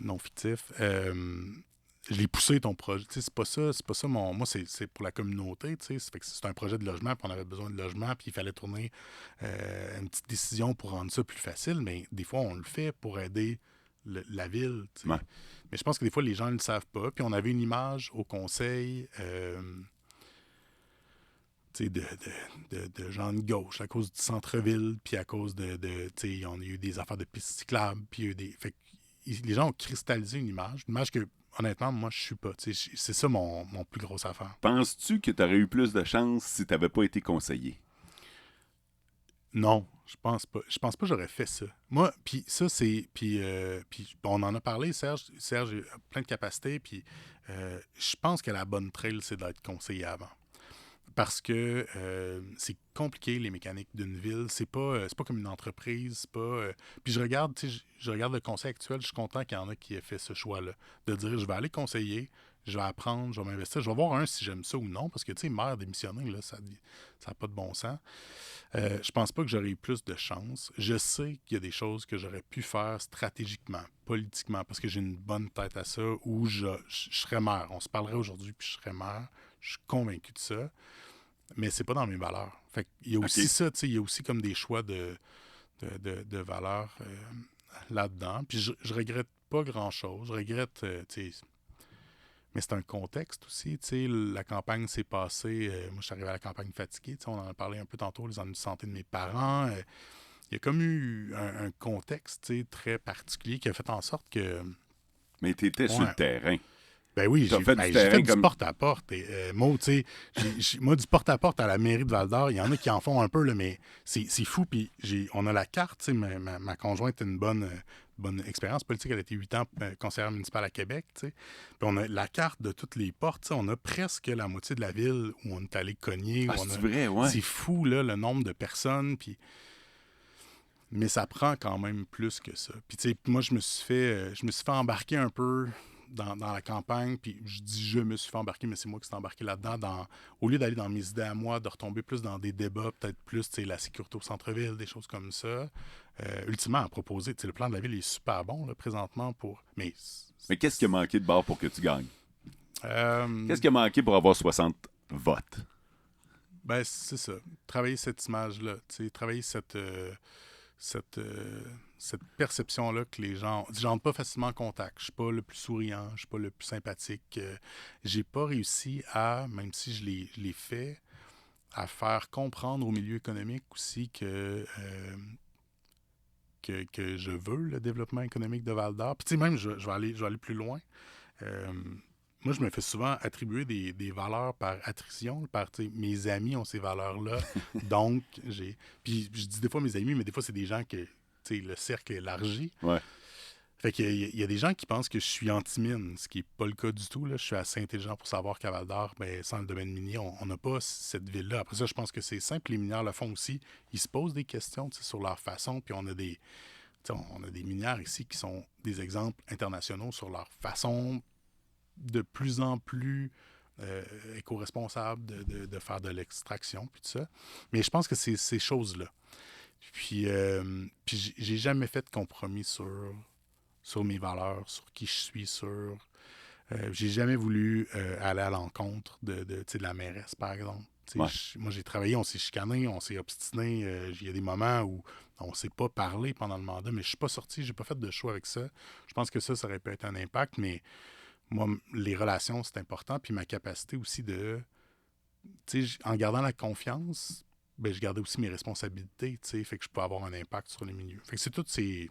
non fictif. Je l'ai poussé ton projet. Tu sais, c'est pas ça mon. Moi, c'est pour la communauté, tu sais. Ça fait que c'est un projet de logement, puis on avait besoin de logement, puis il fallait tourner une petite décision pour rendre ça plus facile, mais des fois, on le fait pour aider la ville, tu sais. Ouais. Mais je pense que des fois, les gens ne le savent pas. Puis on avait une image au conseil tu sais, de gens de gauche à cause du centre-ville, puis à cause tu sais, on a eu des affaires de pistes cyclables, puis il y a eu des. Fait que les gens ont cristallisé une image que, honnêtement, moi, je suis pas. Tu sais, c'est ça mon plus grosse affaire. Penses-tu que tu aurais eu plus de chance si tu n'avais pas été conseiller? Non, je pense pas. Je pense pas que j'aurais fait ça. Moi, puis ça, c'est. Puis on en a parlé, Serge. Serge a plein de capacités, puis je pense que la bonne trail, c'est d'être conseiller avant. Parce que c'est compliqué, les mécaniques d'une ville. C'est pas comme une entreprise. C'est pas, puis je regarde, tu sais, je regarde le conseil actuel. Je suis content qu'il y en a qui aient fait ce choix-là. De dire, je vais aller conseiller, je vais apprendre, je vais m'investir. Je vais voir si j'aime ça ou non. Parce que, tu sais, maire démissionner, là, ça n'a pas de bon sens. Je pense pas que j'aurais eu plus de chance. Je sais qu'il y a des choses que j'aurais pu faire stratégiquement, politiquement, parce que j'ai une bonne tête à ça, où je serais maire. On se parlerait aujourd'hui, puis je serais maire. Je suis convaincu de ça. Mais c'est pas dans mes valeurs. Fait qu'il y a aussi OK. ça, tu sais, il y a aussi comme des choix de valeurs là-dedans. Puis je regrette pas grand-chose. Je regrette, tu sais, mais c'est un contexte aussi, tu sais, la campagne s'est passée, moi je suis arrivé à la campagne fatigué, tu sais, on en a parlé un peu tantôt, les ennuis de santé de mes parents. Il y a comme eu un contexte, tu sais, très particulier qui a fait en sorte que, Mais tu étais sur le ouais, terrain. ben oui, Tu as fait du j'ai fait terrain du comme. porte-à-porte. Et, moi, tu sais, moi, du porte-à-porte à la mairie de Val-d'Or, il y en a qui en font un peu, là, mais c'est fou. Puis on a la carte, tu sais, ma conjointe a une bonne expérience politique. Elle a été 8 ans conseillère municipale à Québec, tu sais. Puis on a la carte de toutes les portes, tu sais. On a presque la moitié de la ville où on est allé cogner. Ah, c'est vrai, ouais. C'est fou, là, le nombre de personnes. Puis mais ça prend quand même plus que ça. Puis tu sais, moi je me suis fait embarquer un peu dans la campagne, puis je dis je me suis fait embarquer, mais c'est moi qui suis embarqué là-dedans. Au lieu d'aller dans mes idées à moi, de retomber plus dans des débats, peut-être plus tu sais, la sécurité au centre-ville, des choses comme ça. Ultimement, à proposer, tu sais, le plan de la ville est super bon là, présentement pour. Mais qu'est-ce qui a manqué de bord pour que tu gagnes? Euh, Qu'est-ce qui a manqué pour avoir 60 votes? ben c'est ça. Travailler cette image-là, tu sais, travailler cette, cette perception-là que les gens. J'entre pas facilement en contact. Je suis pas le plus souriant, je suis pas le plus sympathique. J'ai pas réussi à, même si je l'ai fait, à faire comprendre au milieu économique aussi que je veux le développement économique de Val-d'Or. Puis tu sais, même, je vais aller plus loin. Euh, Moi, je me fais souvent attribuer des valeurs par attrition. Tu sais, mes amis ont ces valeurs-là. Donc, j'ai. Puis, je dis des fois mes amis, mais des fois, c'est des gens que. Tu sais, le cercle est élargi. Ouais. Fait qu'il y a des gens qui pensent que je suis anti-mine, ce qui n'est pas le cas du tout. Là. Je suis assez intelligent pour savoir qu'à Val d'Or, ben, sans le domaine minier, on n'a pas cette ville-là. Après ça, je pense que c'est simple. Les minières le font aussi. Ils se posent des questions sur leur façon. Puis on a on a des minières ici qui sont des exemples internationaux sur leur façon de plus en plus éco-responsable de faire de l'extraction, puis tout ça. Mais je pense que c'est ces choses-là. Puis j'ai jamais fait de compromis sur mes valeurs, sur qui je suis, j'ai jamais voulu aller à l'encontre tu sais, de la mairesse, par exemple. Ouais. Moi, j'ai travaillé, on s'est chicané, on s'est obstiné. Il y a des moments où on s'est pas parlé pendant le mandat, mais je suis pas sorti, j'ai pas fait de choix avec ça. Je pense que ça aurait pu être un impact, mais moi, les relations, c'est important. Puis ma capacité aussi tu sais, en gardant la confiance, ben, je gardais aussi mes responsabilités, tu sais, fait que je peux avoir un impact sur les milieux. Fait que c'est toutes ces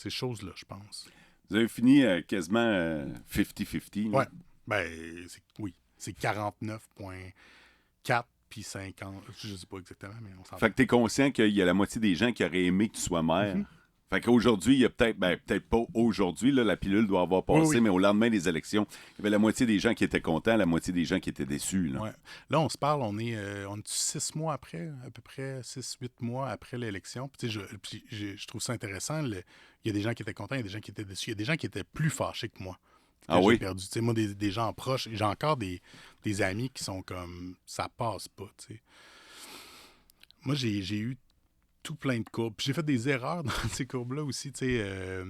choses-là, je pense. Vous avez fini quasiment 50-50. Là. Ouais. Ben, oui. C'est 49,4 puis 50. Je sais pas exactement, mais on s'en Fait que t'es conscient qu'il y a la moitié des gens qui auraient aimé que tu sois maire. Fait qu'aujourd'hui, il y a peut-être pas aujourd'hui, là, la pilule doit avoir Oui, passé, oui. mais au lendemain des élections, il y avait la moitié des gens qui étaient contents, la moitié des gens qui étaient déçus. Là. Ouais. Là, on se parle, on est 6 mois après, à peu près 6-8 mois après l'élection. Puis, tu sais, je trouve ça intéressant. Il y a des gens qui étaient contents, il y a des gens qui étaient déçus, il y a des gens qui étaient plus fâchés que moi. Ah j'ai oui? perdu. Tu sais, moi, des gens proches, j'ai encore des amis qui sont comme ça passe pas. Tu sais. Moi, j'ai eu tout plein de courbes. Puis j'ai fait des erreurs dans ces courbes-là aussi. Tu sais,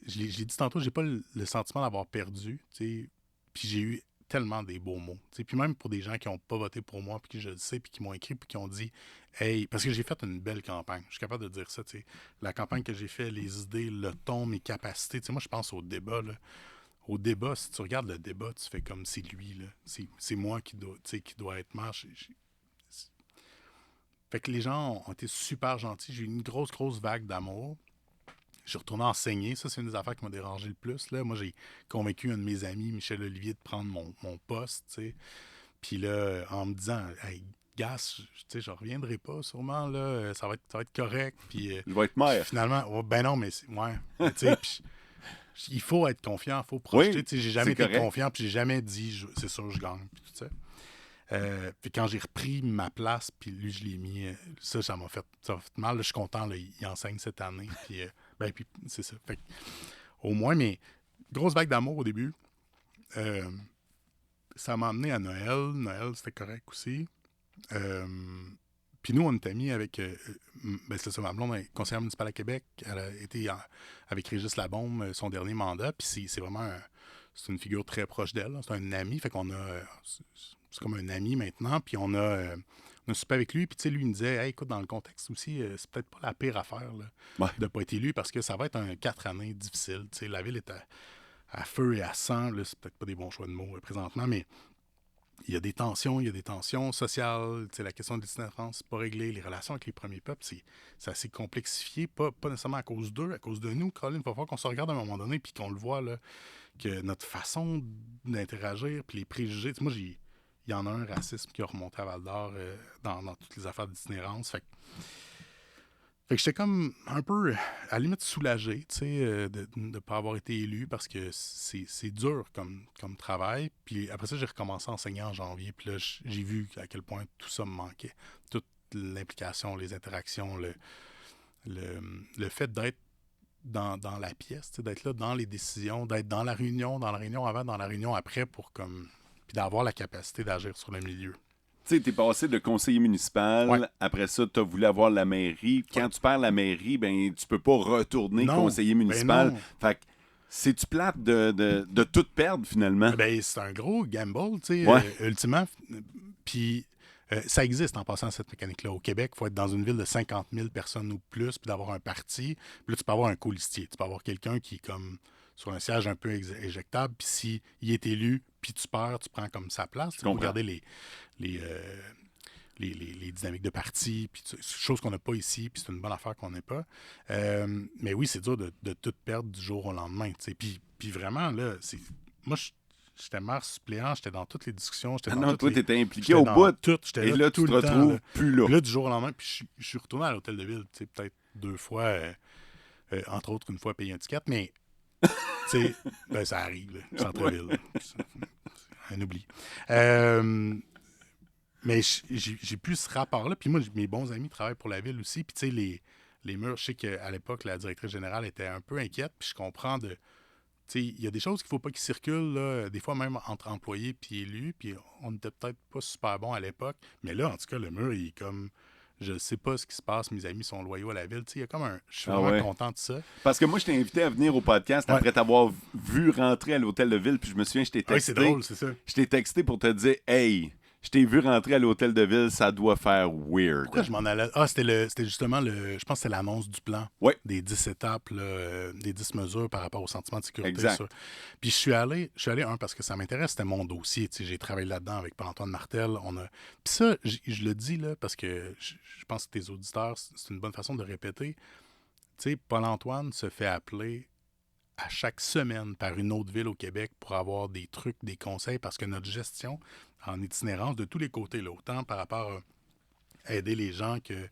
j'ai dit tantôt, j'ai pas le sentiment d'avoir perdu. Tu sais. Puis j'ai eu tellement des beaux mots. Tu sais. Puis même pour des gens qui n'ont pas voté pour moi, puis qui je le sais, puis qui m'ont écrit, puis qui ont dit hey, parce que j'ai fait une belle campagne. Je suis capable de dire ça. Tu sais. La campagne que j'ai fait, les idées, le ton, mes capacités. Tu sais, moi, je pense au débat. Là. Au débat, si tu regardes le débat, tu fais comme c'est lui. Là. C'est moi qui dois être marche. Fait que les gens ont été super gentils. J'ai eu une grosse, grosse vague d'amour. Je suis retourné enseigner. Ça, c'est une des affaires qui m'a dérangé le plus. Là. Moi, j'ai convaincu un de mes amis, Michel Olivier, de prendre mon poste. T'sais. Puis là, en me disant, hey, Gas, je reviendrai pas sûrement. Là, ça va être correct. Je vais être Puis maire. finalement, oh, ben non, mais ouais. Puis, il faut être confiant, il faut projeter. Oui, J'ai jamais c'est été correct. confiant, puis j'ai jamais dit, c'est sûr, je gagne. Puis tout ça. Puis quand j'ai repris ma place, puis lui, je l'ai mis, ça m'a fait mal. Là, je suis content, là, il enseigne cette année. Puis c'est ça. Fait que, au moins, mais grosse vague d'amour au début. Ça m'a amené à Noël. Noël, c'était correct aussi. Puis nous, on est amis avec... c'est ça, ma blonde est conseillère municipale à Québec. Elle a été avec Régis Labaume son dernier mandat. Puis c'est vraiment... c'est une figure très proche d'elle. Là. C'est un ami. Fait qu'on a... c'est comme un ami maintenant. Puis on a soupé avec lui. Puis tu sais, lui, il me disait, hey, écoute, dans le contexte aussi, c'est peut-être pas la pire affaire là, de ne pas être élu parce que ça va être 4 années difficiles. Tu sais, la ville est à feu et à sang. Là, c'est peut-être pas des bons choix de mots présentement, mais il y a des tensions sociales. Tu sais, la question de l'itinérance, c'est pas réglé. Les relations avec les premiers peuples, c'est assez complexifié. Pas nécessairement à cause d'eux, à cause de nous. Colin, il va falloir qu'on se regarde à un moment donné puis qu'on le voit, là, que notre façon d'interagir puis les préjugés. Tu sais, moi, il y en a un racisme qui a remonté à Val-d'Or dans toutes les affaires d'itinérance. Fait que j'étais comme un peu, à la limite, soulagé, tu sais, de ne pas avoir été élu parce que c'est dur comme travail. Puis après ça, j'ai recommencé à enseigner en janvier. Puis là, j'ai vu à quel point tout ça me manquait. Toute l'implication, les interactions, le fait d'être dans la pièce, d'être là dans les décisions, d'être dans la réunion avant, dans la réunion après, puis d'avoir la capacité d'agir sur le milieu. Tu sais, t'es passé de conseiller municipal, Ouais. après ça, t'as voulu avoir la mairie. Quand tu perds la mairie, ben tu peux pas retourner conseiller municipal. Fait que c'est-tu plate de tout perdre finalement? Ben, c'est un gros gamble, tu sais, ultimement. Puis ça existe en passant cette mécanique-là. Au Québec, il faut être dans une ville de 50 000 personnes ou plus, puis d'avoir un parti. Puis là, tu peux avoir un colistier. Tu peux avoir quelqu'un qui est comme sur un siège un peu éjectable, puis s'il est élu, puis tu perds, tu prends comme sa place. Tu peux regarder les dynamiques de parti, puis chose qu'on n'a pas ici, puis c'est une bonne affaire qu'on n'ait pas. Mais oui, c'est dur de tout perdre du jour au lendemain. Puis vraiment, là, moi, j'étais maire suppléant, j'étais dans toutes les discussions. Toi, t'étais impliqué au bout. Et là, tu te retrouves plus là. Puis là, du jour au lendemain, puis je suis retourné à l'hôtel de ville, peut-être 2 fois, entre autres, une fois payé un ticket, mais ben, ça arrive, là, centre-ville. Un oubli. Mais j'ai plus ce rapport-là. Puis moi, mes bons amis travaillent pour la ville aussi. Puis tu sais, les murs, je sais qu'à l'époque, la directrice générale était un peu inquiète. Puis je comprends tu sais, il y a des choses qu'il ne faut pas qu'ils circulent, là, des fois même entre employés puis élus. Puis on n'était peut-être pas super bon à l'époque. Mais là, en tout cas, le mur, il est comme... Je sais pas ce qui se passe, mes amis sont loyaux à la ville. Tu sais, il y a comme un... Je suis vraiment content de ça. Parce que moi, je t'ai invité à venir au podcast après t'avoir vu rentrer à l'hôtel de ville. Puis je me souviens, je t'ai texté. Oui, c'est drôle, c'est ça. Je t'ai texté pour te dire, hey... Je t'ai vu rentrer à l'hôtel de ville, ça doit faire weird. Pourquoi je m'en allais? Ah, c'était justement je pense que c'était l'annonce du plan. Oui. Des 10 étapes, là, des 10 mesures par rapport au sentiment de sécurité. Exact. Puis je suis allé, parce que ça m'intéresse, c'était mon dossier. J'ai travaillé là-dedans avec Paul-Antoine Martel. Puis ça, je le dis là, parce que je pense que tes auditeurs, c'est une bonne façon de répéter. Tu sais, Paul-Antoine se fait appeler à chaque semaine par une autre ville au Québec pour avoir des trucs, des conseils, parce que notre gestion en itinérance de tous les côtés, là, autant par rapport à aider les gens que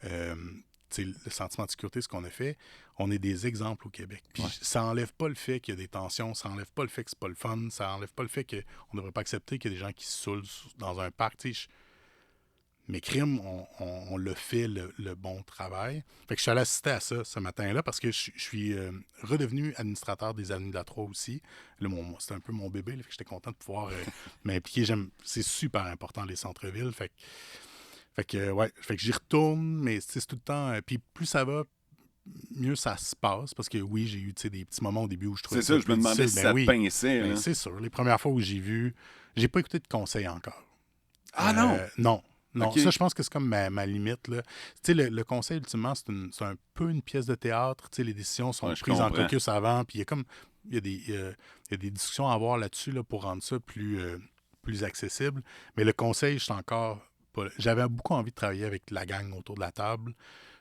le sentiment de sécurité, ce qu'on a fait, on est des exemples au Québec. Puis ça n'enlève pas le fait qu'il y a des tensions, ça n'enlève pas le fait que c'est pas le fun, ça n'enlève pas le fait qu'on ne devrait pas accepter qu'il y a des gens qui se saoulent dans un parc. Mais crime, on l'a fait le bon travail. Fait que je suis allé assister à ça ce matin-là parce que je suis redevenu administrateur des Avenues de la Troie aussi. Là, c'était un peu mon bébé, là, fait que j'étais content de pouvoir m'impliquer. C'est super important, les centres-villes. Fait que j'y retourne, mais c'est tout le temps. Puis plus ça va, mieux ça se passe. Parce que oui, j'ai eu des petits moments au début où je trouvais C'est ça, je me demandais difficile. si Ben ça te oui, pinçait. ben Là. c'est sûr. Les premières fois où j'ai pas écouté de conseils encore. Ah non! Non. Non, OK. ça, je pense que c'est comme ma limite. Là. Tu sais, le conseil, ultimement, c'est un peu une pièce de théâtre. Tu sais, les décisions sont Ouais, je prises en comprends. caucus avant, puis il y a des discussions à avoir là-dessus là, pour rendre ça plus accessible. Mais le conseil, je suis encore pas là. J'avais beaucoup envie de travailler avec la gang autour de la table.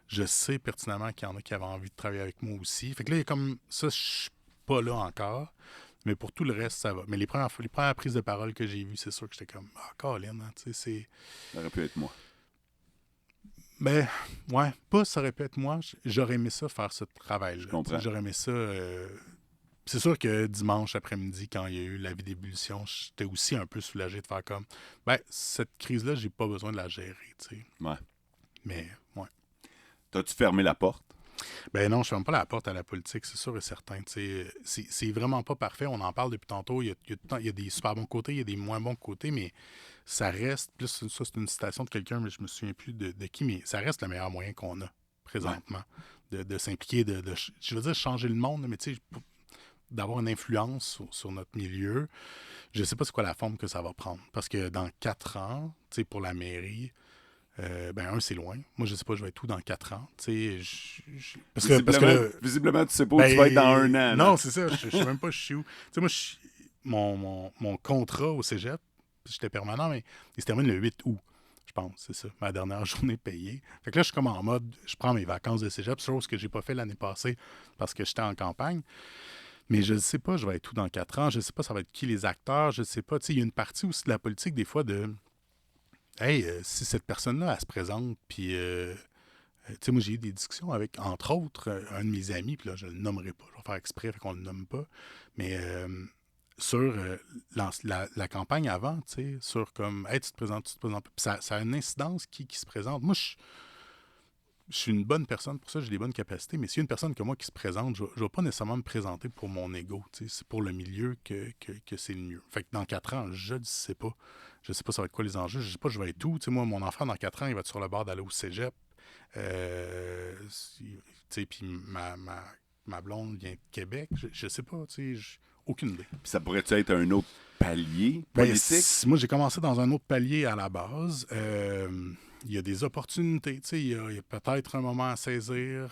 Je sais pertinemment qu'il y en a qui avaient envie de travailler avec moi aussi. Fait que là, il y a comme ça, je suis pas là encore. Mais pour tout le reste, ça va. Mais les premières prises de parole que j'ai vues, c'est sûr que j'étais comme ah, Colin, hein, tu sais, c'est. Ça aurait pu être moi. Ben, ouais, pas ça aurait pu être moi. J'aurais aimé ça faire ce travail-là. Je comprends. J'aurais aimé ça. C'est sûr que dimanche après-midi, quand il y a eu la vie d'ébullition, j'étais aussi un peu soulagé de faire comme ben, cette crise-là, j'ai pas besoin de la gérer, tu sais. Ouais. Mais, ouais. T'as-tu fermé la porte? Ben non, je ferme pas la porte à la politique, c'est sûr et certain. C'est vraiment pas parfait. On en parle depuis tantôt. Il y a des super bons côtés, il y a des moins bons côtés, mais ça reste, plus ça c'est une citation de quelqu'un, mais je me souviens plus de qui, mais ça reste le meilleur moyen qu'on a présentement de s'impliquer, je veux dire changer le monde, mais tu sais, d'avoir une influence sur notre milieu. Je sais pas c'est quoi la forme que ça va prendre. Parce que dans 4 ans, tu sais, pour la mairie, c'est loin. Moi, je sais pas, je vais être où dans 4 ans. Tu sais, Visiblement, tu sais pas où tu vas être dans 1 an. non, c'est ça. Je sais même pas je suis où. Tu sais, moi, mon contrat au cégep, j'étais permanent, mais il se termine le 8 août. Je pense, c'est ça. Ma dernière journée payée. Fait que là, je suis comme en mode, je prends mes vacances de cégep, chose que j'ai pas fait l'année passée parce que j'étais en campagne. Mais je ne sais pas, je vais être où dans 4 ans. Je ne sais pas, ça va être qui les acteurs. Je ne sais pas. Tu sais, il y a une partie aussi de la politique, des fois, de hey, si cette personne-là, elle se présente, puis, tu sais, moi, j'ai eu des discussions avec, entre autres, un de mes amis, puis là, je ne le nommerai pas. Je vais faire exprès, fait qu'on ne le nomme pas. Mais sur la campagne avant, tu sais, sur comme, hey, tu te présentes pas. Puis ça a une incidence qui se présente. Moi, je suis une bonne personne, pour ça j'ai des bonnes capacités, mais s'il y a une personne comme moi qui se présente, je ne vais pas nécessairement me présenter pour mon ego. C'est pour le milieu que c'est le mieux. Fait que dans 4 ans, je ne sais pas. Je ne sais pas ça va être quoi les enjeux. Je ne sais pas je vais être où. Moi, mon enfant, dans 4 ans, il va être sur le bord d'aller au cégep. Puis ma blonde vient de Québec. Je ne sais pas. Aucune idée. Puis ça pourrait-tu être un autre palier Ben, politique? moi, j'ai commencé dans un autre palier à la base. Il y a des opportunités, il y a peut-être un moment à saisir.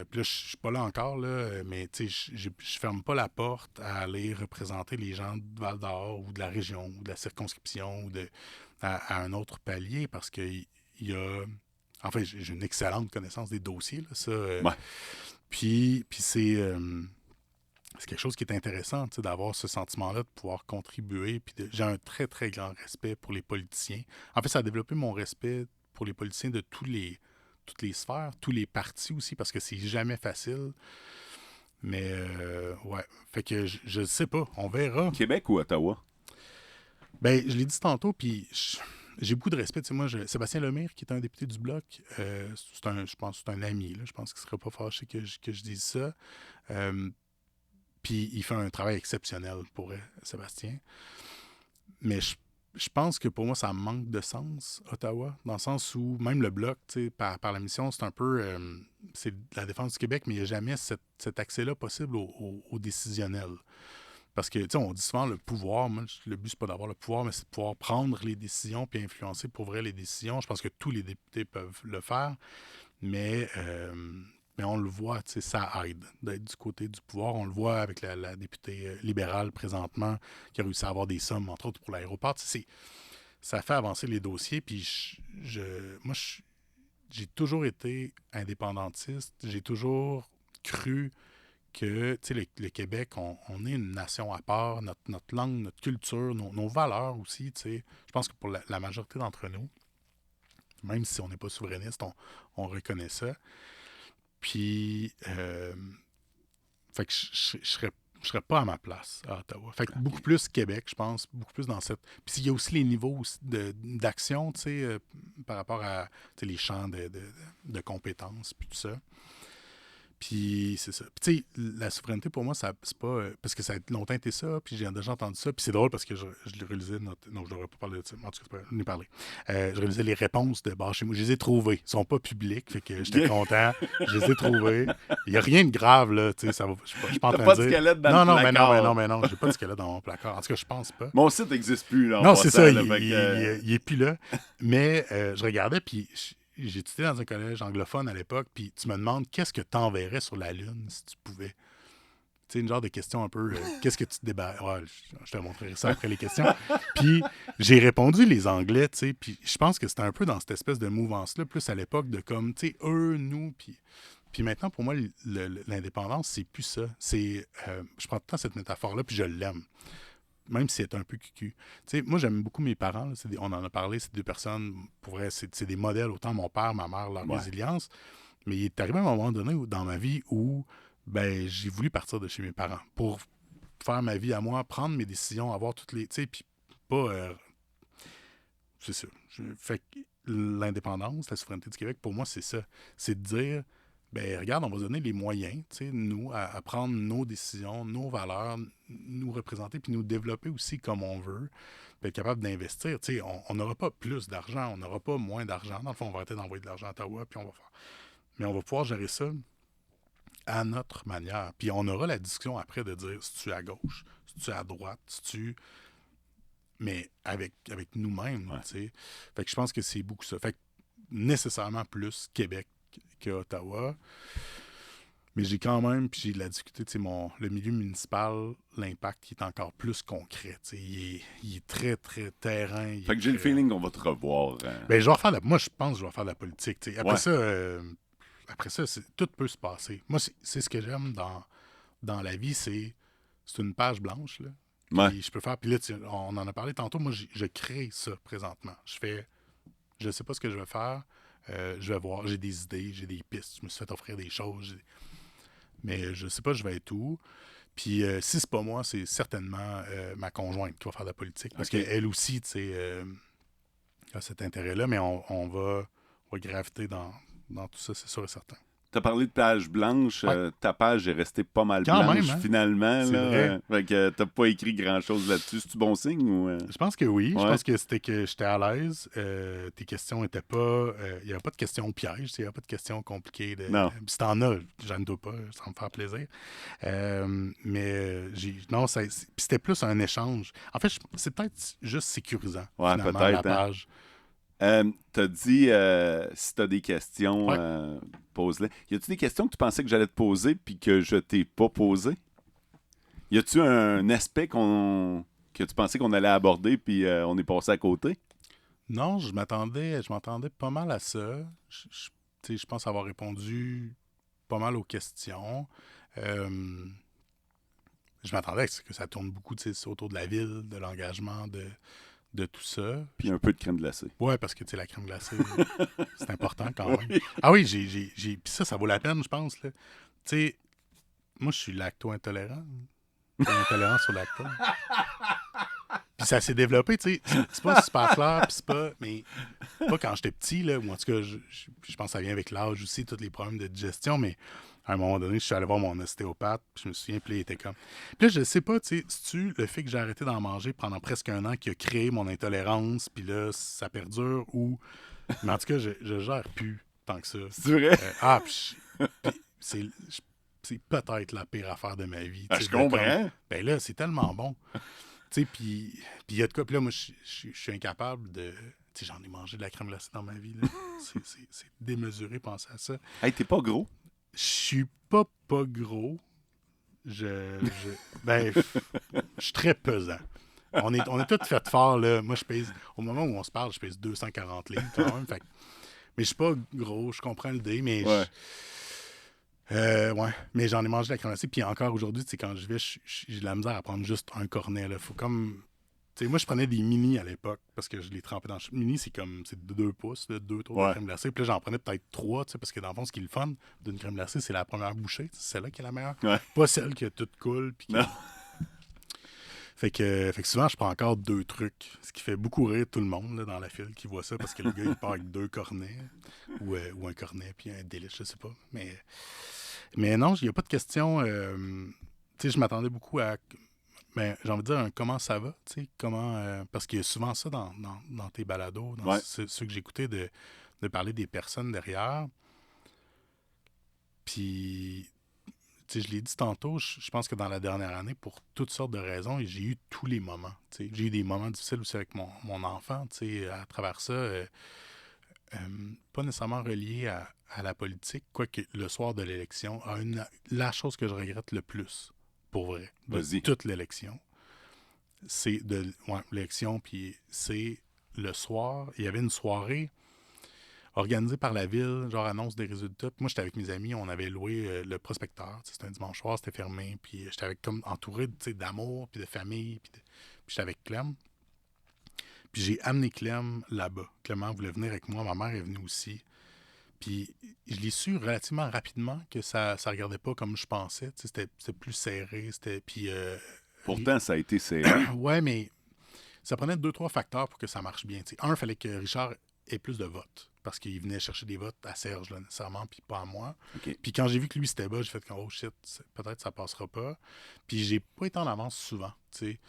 Puis là, je suis pas là encore, là, mais je ferme pas la porte à aller représenter les gens de Val-d'Or ou de la région ou de la circonscription ou à un autre palier parce que il y a... Enfin, j'ai une excellente connaissance des dossiers, là, ça. Ouais. Puis c'est quelque chose qui est intéressant, d'avoir ce sentiment-là, de pouvoir contribuer. Puis j'ai un très, très grand respect pour les politiciens. En fait, ça a développé mon respect pour les politiciens de toutes les sphères, tous les partis aussi, parce que c'est jamais facile. Mais, ouais. Fait que je sais pas, on verra. Québec ou Ottawa? Ben, je l'ai dit tantôt, puis j'ai beaucoup de respect. Moi, Sébastien Lemire, qui est un député du Bloc, je pense que c'est un ami. Là, je pense qu'il ne serait pas fâché que je dise ça. Puis il fait un travail exceptionnel pour Sébastien. Mais je pense que pour moi, ça manque de sens, Ottawa, dans le sens où même le Bloc, par la mission, c'est un peu... c'est la défense du Québec, mais il n'y a jamais cet accès-là possible au décisionnel. Parce que, tu sais, on dit souvent le pouvoir, moi, le but, c'est pas d'avoir le pouvoir, mais c'est de pouvoir prendre les décisions puis influencer pour vrai les décisions. Je pense que tous les députés peuvent le faire, mais on le voit, tu sais, ça aide d'être du côté du pouvoir. On le voit avec la députée libérale présentement qui a réussi à avoir des sommes, entre autres, pour l'aéroport. Tu sais, ça fait avancer les dossiers, puis moi, j'ai toujours été indépendantiste. J'ai toujours cru que le Québec, on est une nation à part, notre langue, notre culture, nos valeurs aussi. Je pense que pour la majorité d'entre nous, même si on n'est pas souverainiste, on reconnaît ça. Puis, fait que je serais je serais pas à ma place à Ottawa. Fait que beaucoup plus Québec, je pense, beaucoup plus dans cette... Puis il y a aussi les niveaux d'action, tu sais, par rapport à les champs de compétences, puis tout ça. Puis c'est ça. Puis tu sais, la souveraineté, pour moi, c'est pas... parce que ça a longtemps été ça, puis j'ai déjà entendu ça. Puis c'est drôle parce que je réalisais... Non, je devrais pas parler de ça. En tout cas, je n'ai parlé. Je réalisais les réponses de base chez moi. Je les ai trouvées. Ils sont pas publiques, fait que j'étais content. Je les ai trouvées. Il n'y a rien de grave, là. Tu sais, ça va... Je suis pas en train de dire... T'as pas de squelette dans le placard. Mais non. J'ai pas de squelette dans mon placard. En tout cas, je pense pas. Mon site n'existe plus, là. Non, c'est ça. Il est plus là. Mais je regardais, puis... J'ai étudié dans un collège anglophone à l'époque, puis tu me demandes qu'est-ce que tu enverrais sur la Lune si tu pouvais. Tu sais, une genre de question un peu, qu'est-ce que tu te débarrasses? Ouais, je te montrerai ça après les questions. Puis j'ai répondu les Anglais, tu sais, puis je pense que c'était un peu dans cette espèce de mouvance-là, plus à l'époque de comme, tu sais, eux, nous, puis maintenant, pour moi, l'indépendance, c'est plus ça. C'est, je prends tout le temps cette métaphore-là, puis je l'aime. Même si c'est un peu cucu. Tu sais, moi, j'aime beaucoup mes parents. Là, on en a parlé, c'est deux personnes, pour vrai, c'est des modèles, autant mon père, ma mère, leur résilience. Mais il est arrivé un moment donné dans ma vie où ben, j'ai voulu partir de chez mes parents pour faire ma vie à moi, prendre mes décisions, avoir toutes les... Tu sais, puis pas... c'est ça. Fait que l'indépendance, la souveraineté du Québec, pour moi, c'est ça. C'est de dire... Ben regarde, on va donner les moyens, tu sais, nous, à prendre nos décisions, nos valeurs, nous représenter, puis nous développer aussi comme on veut, puis être capable d'investir. Tu sais, on n'aura pas plus d'argent, on n'aura pas moins d'argent. Dans le fond, on va arrêter d'envoyer de l'argent à Ottawa, puis on va faire. Mais on va pouvoir gérer ça à notre manière. Puis on aura la discussion après de dire si tu es à gauche, si tu es à droite, si tu... Mais avec nous-mêmes, tu sais. Fait que je pense que c'est beaucoup ça. Fait que nécessairement plus Québec qu'à Ottawa. Mais j'ai quand même, puis j'ai de la difficulté, tu sais, le milieu municipal, l'impact qui est encore plus concret. Tu sais, il est très, très terrain. Fait que j'ai le feeling qu'on va te revoir. Ben, je vais refaire moi, je pense que je vais faire de la politique. Tu sais. Après ça, tout peut se passer. Moi, c'est ce que j'aime dans la vie, c'est une page blanche, là. Puis je peux faire, puis là, on en a parlé tantôt, moi, je crée ça présentement. Je sais pas ce que je vais faire. Je vais voir, j'ai des idées, j'ai des pistes, je me suis fait offrir des choses, mais je sais pas je vais être où. Puis si c'est pas moi, c'est certainement ma conjointe qui va faire de la politique, parce qu'elle aussi, tu sais, a cet intérêt-là, mais on va graviter dans tout ça, c'est sûr et certain. Tu as parlé de page blanche. Ta page est restée pas mal quand blanche, même, hein? finalement. C'est là. vrai. Fait que t'as pas écrit grand-chose là-dessus. C'est-tu bon signe ou... Je pense que oui. Ouais. Je pense que c'était que j'étais à l'aise. Tes questions étaient pas... Il n'y avait pas de questions pièges. Il n'y avait pas de questions compliquées. Non. Si t'en as, j'en dois pas. Ça va me faire plaisir. Mais non, c'était plus un échange. En fait, c'est peut-être juste sécurisant, finalement, peut-être, la page. T'as dit, si t'as des questions, pose-les. Y a-tu des questions que tu pensais que j'allais te poser puis que je t'ai pas posé? Y a-tu un aspect que tu pensais qu'on allait aborder puis on est passé à côté? Non, je m'attendais pas mal à ça. Je pense avoir répondu pas mal aux questions. Je m'attendais à ce que ça tourne beaucoup autour de la ville, de l'engagement, de tout ça. Puis un peu de crème glacée. Ouais, parce que la crème glacée, c'est important quand même. Oui. Ah oui, puis ça vaut la peine, je pense. Là. Tu sais, moi, je suis lacto-intolérant. J'ai une intolérance sur lactose. Puis ça s'est développé, tu sais. C'est pas super clair, puis c'est pas... Mais pas quand j'étais petit, là, ou en tout cas, je pense que ça vient avec l'âge aussi, tous les problèmes de digestion, mais à un moment donné, je suis allé voir mon ostéopathe, puis je me souviens, puis il était comme... Puis là, je sais pas, tu sais, c'est-tu le fait que j'ai arrêté d'en manger pendant presque un an qui a créé mon intolérance, puis là, ça perdure, ou... Mais en tout cas, je gère plus tant que ça. C'est vrai? Puis c'est peut-être la pire affaire de ma vie. Je comprends. Ben là, c'est tellement bon. Tu sais, puis il y a de quoi. Puis là, moi, je suis incapable de... Tu sais, j'en ai mangé de la crème glacée dans ma vie. Là. C'est démesuré, penser à ça. Hey, t'es pas gros? Je suis pas gros. Ben, je suis très pesant. On est tous fait fort, là. Moi, je pèse... Au moment où on se parle, je pèse 240 livres, quand même. Fait, mais je suis pas gros, je comprends l'idée, mais... Ouais. Ouais, mais j'en ai mangé de la crème glacée. Puis encore aujourd'hui, quand je vais, j'ai de la misère à prendre juste un cornet. Là. Faut comme... sais, moi, je prenais des mini à l'époque parce que je les trempais dans... Mini, c'est 2 pouces, là, 2 tours de crème glacée. Puis là, j'en prenais peut-être 3, tu sais, parce que dans le fond, ce qui est le fun d'une crème glacée, c'est la première bouchée. C'est celle-là qui est la meilleure. Ouais. Pas celle que tout coule. Puis Non. Fait que souvent, je prends encore 2 trucs. Ce qui fait beaucoup rire tout le monde là, dans la file qui voit ça parce que le gars, il part avec 2 cornets ou un cornet puis un délice, je sais pas. Mais non, il n'y a pas de question. Tu sais, je m'attendais beaucoup à... Ben, j'ai envie de dire un comment ça va, tu sais, comment... parce qu'il y a souvent ça dans tes balados, dans ceux que j'écoutais, de parler des personnes derrière. Puis... Tu sais, je l'ai dit tantôt, je pense que dans la dernière année, pour toutes sortes de raisons, j'ai eu tous les moments. Tu sais. J'ai eu des moments difficiles aussi avec mon enfant, tu sais, à travers ça. Pas nécessairement relié à la politique, quoique le soir de l'élection, la chose que je regrette le plus, pour vrai, de toute l'élection, c'est l'élection, puis c'est le soir. Il y avait une soirée organisé par la ville, genre annonce des résultats. Puis moi, j'étais avec mes amis, on avait loué le prospecteur. C'était un dimanche soir, c'était fermé. Puis j'étais comme entouré d'amour, puis de famille. Puis j'étais avec Clem. Puis j'ai amené Clem là-bas. Clément voulait venir avec moi. Ma mère est venue aussi. Puis je l'ai su relativement rapidement que ça regardait pas comme je pensais. C'était plus serré. Puis, pourtant, ça a été serré. Ouais, mais ça prenait 2-3 facteurs pour que ça marche bien. T'sais. Un, il fallait que Richard ait plus de votes. Parce qu'il venait chercher des votes à Serge, là, nécessairement, puis pas à moi. Okay. Puis quand j'ai vu que lui, c'était bas, j'ai fait « Oh shit, peut-être ça passera pas. » Puis j'ai pas été en avance souvent, tu sais.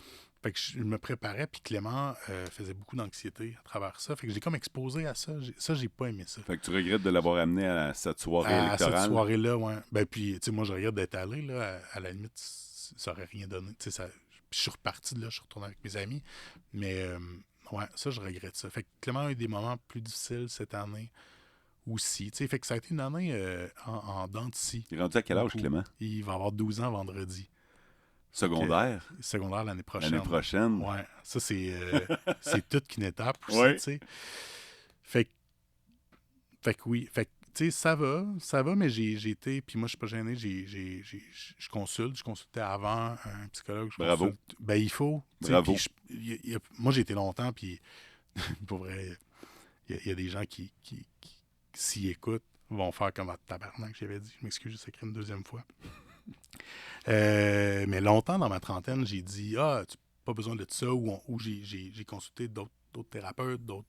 Fait que je me préparais, puis Clément faisait beaucoup d'anxiété à travers ça. Fait que j'ai comme exposé à ça. Ça, j'ai pas aimé ça. Fait que tu regrettes de l'avoir amené à cette soirée électorale? À cette soirée-là, ouais. Ben puis, tu sais, moi, je regrette d'être allé, là. À la limite, ça aurait rien donné. Tu sais, ça... Puis je suis reparti de là, je suis retourné avec mes amis. Mais... ouais, ça, je regrette ça. Fait que Clément a eu des moments plus difficiles cette année aussi. T'sais, fait que ça a été une année en dents de scie. Il est rendu à quel âge, Clément? Il va avoir 12 ans vendredi. Secondaire? Secondaire l'année prochaine. L'année prochaine? Ouais. Ça, c'est toute qu'une étape aussi, ouais. tu sais. Fait que oui. Fait que, tu sais, ça va, mais j'ai été... Puis moi, je suis pas gêné, je consultais avant un psychologue. Bravo. Consulte. Ben, il faut. Bravo. Moi, j'ai été longtemps, puis pour vrai, il y a des gens qui s'y écoutent, vont faire comme à tabarnak, j'avais dit. Je m'excuse, j'ai écrit une deuxième fois. Mais longtemps, dans ma trentaine, j'ai dit, tu n'as pas besoin de ça, ou j'ai consulté d'autres thérapeutes, d'autres...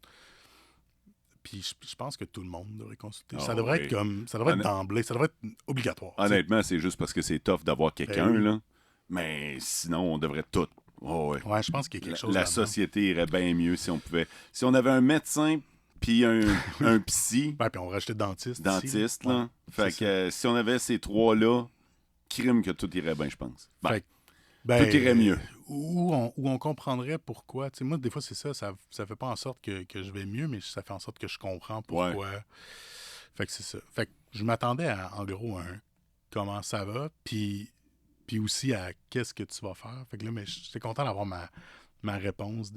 Puis je pense que tout le monde devrait consulter. Ça devrait être comme... Ça devrait être d'emblée. Ça devrait être obligatoire. Honnêtement, c'est juste parce que c'est tough d'avoir quelqu'un, là. Mais sinon, on devrait tout. Oh, ouais, je pense qu'il y a quelque chose la société irait bien mieux si on pouvait... Si on avait un médecin puis un psy... Ouais, puis on rajoutait dentiste. Dentiste, là. Ouais, fait que si on avait ces trois-là, crime que tout irait bien, je pense. Tout irait mieux. Où on comprendrait pourquoi. Tu sais, moi, des fois, c'est ça fait pas en sorte que je vais mieux, mais ça fait en sorte que je comprends pourquoi. Ouais. Fait que c'est ça. Fait que je m'attendais à, en gros, un comment ça va, puis aussi à qu'est-ce que tu vas faire. Fait que là, mais j'étais content d'avoir ma réponse.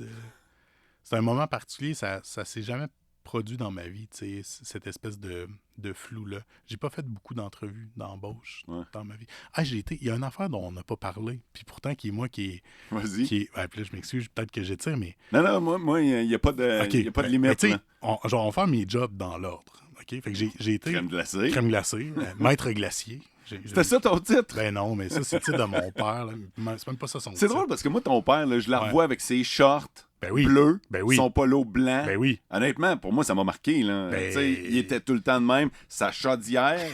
C'est un moment particulier, ça s'est jamais produit dans ma vie, tu sais, cette espèce de flou-là. J'ai pas fait beaucoup d'entrevues d'embauche dans ma vie. Il y a une affaire dont on n'a pas parlé, puis pourtant qui Vas-y. puis là, je m'excuse, peut-être que j'étire, mais... Non, moi, il n'y a pas de limite. Tu sais, on va faire mes jobs dans l'ordre, OK? Fait que j'ai été... Crème glacée. Crème glacée, maître glacier. C'était ça ton titre? Ben non, mais ça, c'est le titre de mon père. Là. C'est même pas ça son titre. C'est drôle parce que moi, ton père, là, je la revois avec ses shorts bleus, son polo blanc. Ben oui. Honnêtement, pour moi, ça m'a marqué. Là. Il était tout le temps de même. Sa chaudière,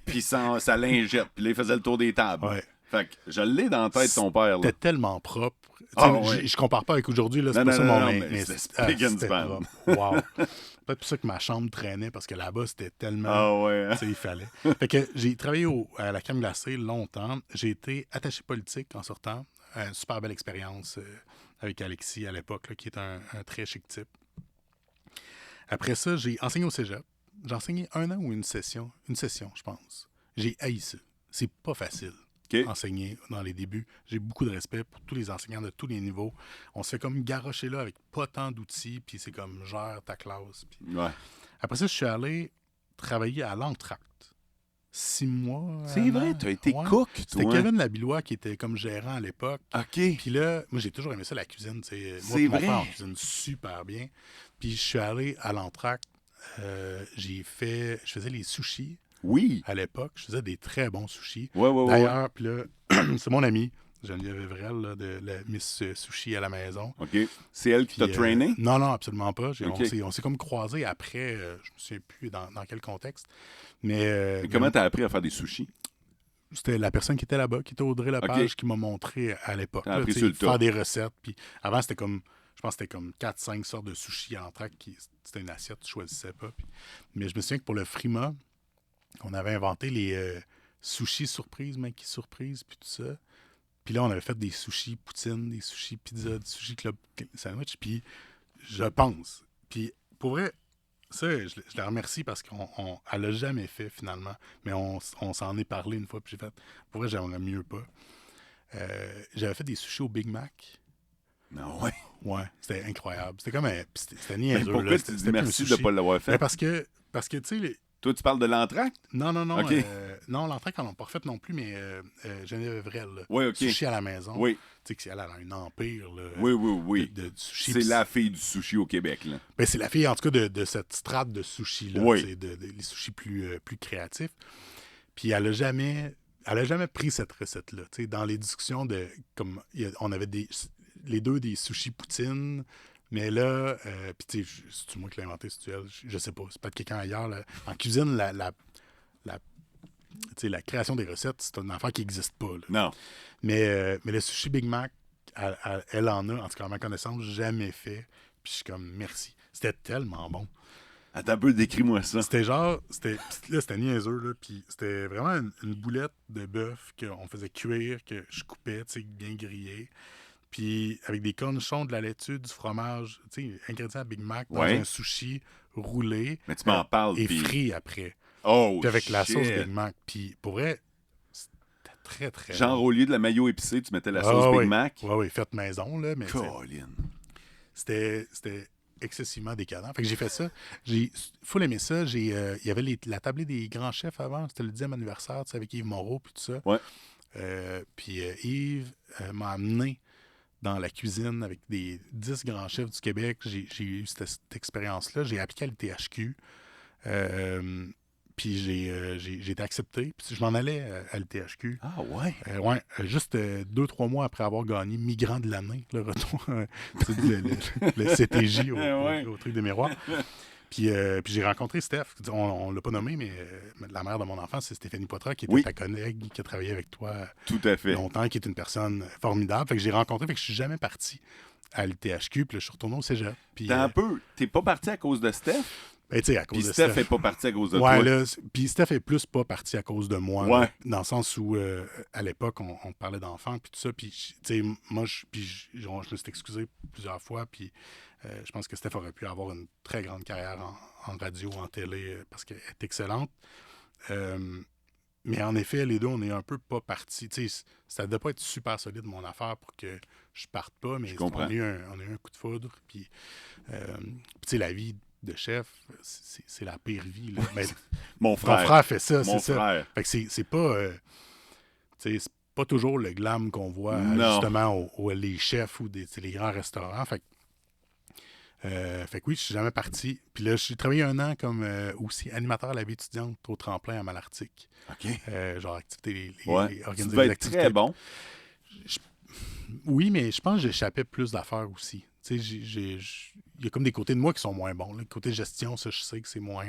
puis sa lingette. Puis là, il faisait le tour des tables. Ouais. Fait que je l'ai dans la tête, ton père. C'était tellement propre. Je compare pas avec aujourd'hui. Là, c'est pas ça mon... Mais c'était propre. Wow. Peut-être pour ça que ma chambre traînait, parce que là-bas, c'était tellement... il fallait. Fait que j'ai travaillé à la crème glacée longtemps. J'ai été attaché politique en sortant. Une super belle expérience avec Alexis à l'époque, là, qui est un très chic type. Après ça, j'ai enseigné au cégep. J'ai enseigné 1 an ou une session, je pense. J'ai haï ça. C'est pas facile. Enseigner dans les débuts. J'ai beaucoup de respect pour tous les enseignants de tous les niveaux. On se fait comme garrocher là avec pas tant d'outils, puis c'est comme gère ta classe. Puis... Ouais. Après ça, je suis allé travailler à l'entracte. 6 mois. C'est vrai, tu as été cook, toi. C'était Kevin Labillois qui était comme gérant à l'époque. OK. Puis là, moi, j'ai toujours aimé ça, la cuisine. Moi, mon frère, on cuisine super bien. Puis je suis allé à l'entracte. Je faisais les sushis. Oui. À l'époque, je faisais des très bons sushis. Ouais. D'ailleurs, puis là, c'est mon ami, Geneviève Evrel, là, de la Miss Sushi à la maison. OK. C'est elle qui t'a trainé? Non, absolument pas. Okay. On s'est comme croisés après, je me souviens plus dans quel contexte. Mais comment t'as appris à faire des sushis? C'était la personne qui était là-bas, qui était Audrey Lepage, qui m'a montré à l'époque. T'as appris sur le faire des recettes. Puis avant, c'était comme... Je pense que c'était comme 4-5 sortes de sushis en trac. C'était une assiette, tu choisissais pas. Mais je me souviens que pour le Frima, on avait inventé les sushis surprises, Mikey surprise, puis tout ça. Puis là, on avait fait des sushis poutine, des sushis pizza, des sushis club sandwich. Puis je pense. Puis pour vrai, ça, je la remercie parce qu'elle l'a jamais fait finalement. Mais on s'en est parlé une fois. Puis j'ai fait, pour vrai, j'aimerais mieux pas. J'avais fait des sushis au Big Mac. Non, ouais. Ouais, c'était incroyable. C'était comme c'était niaiseux. Pourquoi tu dis merci de ne pas l'avoir fait? Mais parce que tu sais... Toi, tu parles de l'entracte? Non. Okay. Non, l'entracte, on n'a pas refait non plus, mais Geneviève Evrel. Oui, OK. Sushi à la maison. Oui. Tu sais qu'elle a un empire. Là, oui. De sushi. C'est la fille du sushi au Québec, là. Ben, c'est la fille, en tout cas, de cette strate de sushi-là. Oui. Les sushis plus créatifs. Puis elle a jamais pris cette recette-là. Tu sais, dans les discussions comme on avait les deux des sushis poutine. Mais là, puis tu sais, c'est moi qui l'ai inventé, c'est elle, je sais pas, c'est pas de quelqu'un ailleurs. Là. En cuisine, la création des recettes, c'est une affaire qui n'existe pas. Là. Non. Mais le sushi Big Mac, elle en a, en tout cas à ma connaissance, jamais fait. Puis je suis comme, merci. C'était tellement bon. Attends un peu, décris-moi ça. C'était niaiseux, là, puis c'était vraiment une boulette de bœuf qu'on faisait cuire, que je coupais, tu sais, bien grillé. Puis avec des cornichons, de la laitue, du fromage, tu sais, ingrédients à Big Mac dans un sushi roulé. Mais tu m'en parles. Et frit après. Oh, puis avec la sauce Big Mac. Puis pour vrai, c'était très, très genre bon. au lieu de la mayo épicée, tu mettais la sauce Big Mac? Oui, faite maison, là. Mais Colin. C'était excessivement décadent. Fait que j'ai fait ça. J'ai full aimé ça. Il y avait la tablée des grands chefs avant. C'était le 10e anniversaire, tu sais, avec Yves Moreau puis tout ça. Ouais. Puis Yves m'a amené dans la cuisine avec des 10 grands chefs du Québec. J'ai eu cette expérience-là. J'ai appliqué à l'ITHQ. Puis j'ai été accepté. Puis je m'en allais à l'ITHQ. Ah ouais? Juste 2-3 mois après avoir gagné Migrant de l'année, le retour, le CTJ au truc des miroirs. Puis j'ai rencontré Steph. On l'a pas nommé, mais la mère de mon enfant, c'est Stéphanie Poitras, qui était ta collègue, qui a travaillé avec toi tout à fait longtemps, qui est une personne formidable. Fait que j'ai rencontré, fait que je suis jamais parti à l'ITHQ, puis là, je suis retourné au cégep. T'es pas parti à cause de Steph? Ben, tu sais, à cause de Steph est pas parti à cause de toi. Là, puis Steph est plus pas parti à cause de moi. Ouais. Là, dans le sens où, à l'époque, on parlait d'enfants, puis tout ça. Puis, tu sais, moi, je me suis excusé plusieurs fois, puis je pense que Steph aurait pu avoir une très grande carrière en radio, en télé, parce qu'elle est excellente. Mais en effet, les deux, on est un peu pas partis. Tu sais, ça ne devait pas être super solide, mon affaire, pour que je parte pas, mais on a eu un coup de foudre. Puis, tu sais, la vie de chef, c'est la pire vie. Là. Ben, mon frère. Ton frère fait ça, c'est ça. Fait que c'est pas... c'est pas toujours le glam qu'on voit, justement, les chefs ou les grands restaurants. Fait que oui, je suis jamais parti. Puis là, j'ai travaillé 1 an comme aussi animateur à la vie étudiante au tremplin à Malartic. OK. Genre activité, organiser des activités. Très bon. Oui, mais je pense que j'échappais plus d'affaires aussi. Tu sais, il y a comme des côtés de moi qui sont moins bons. Le côté gestion, ça, je sais que c'est moins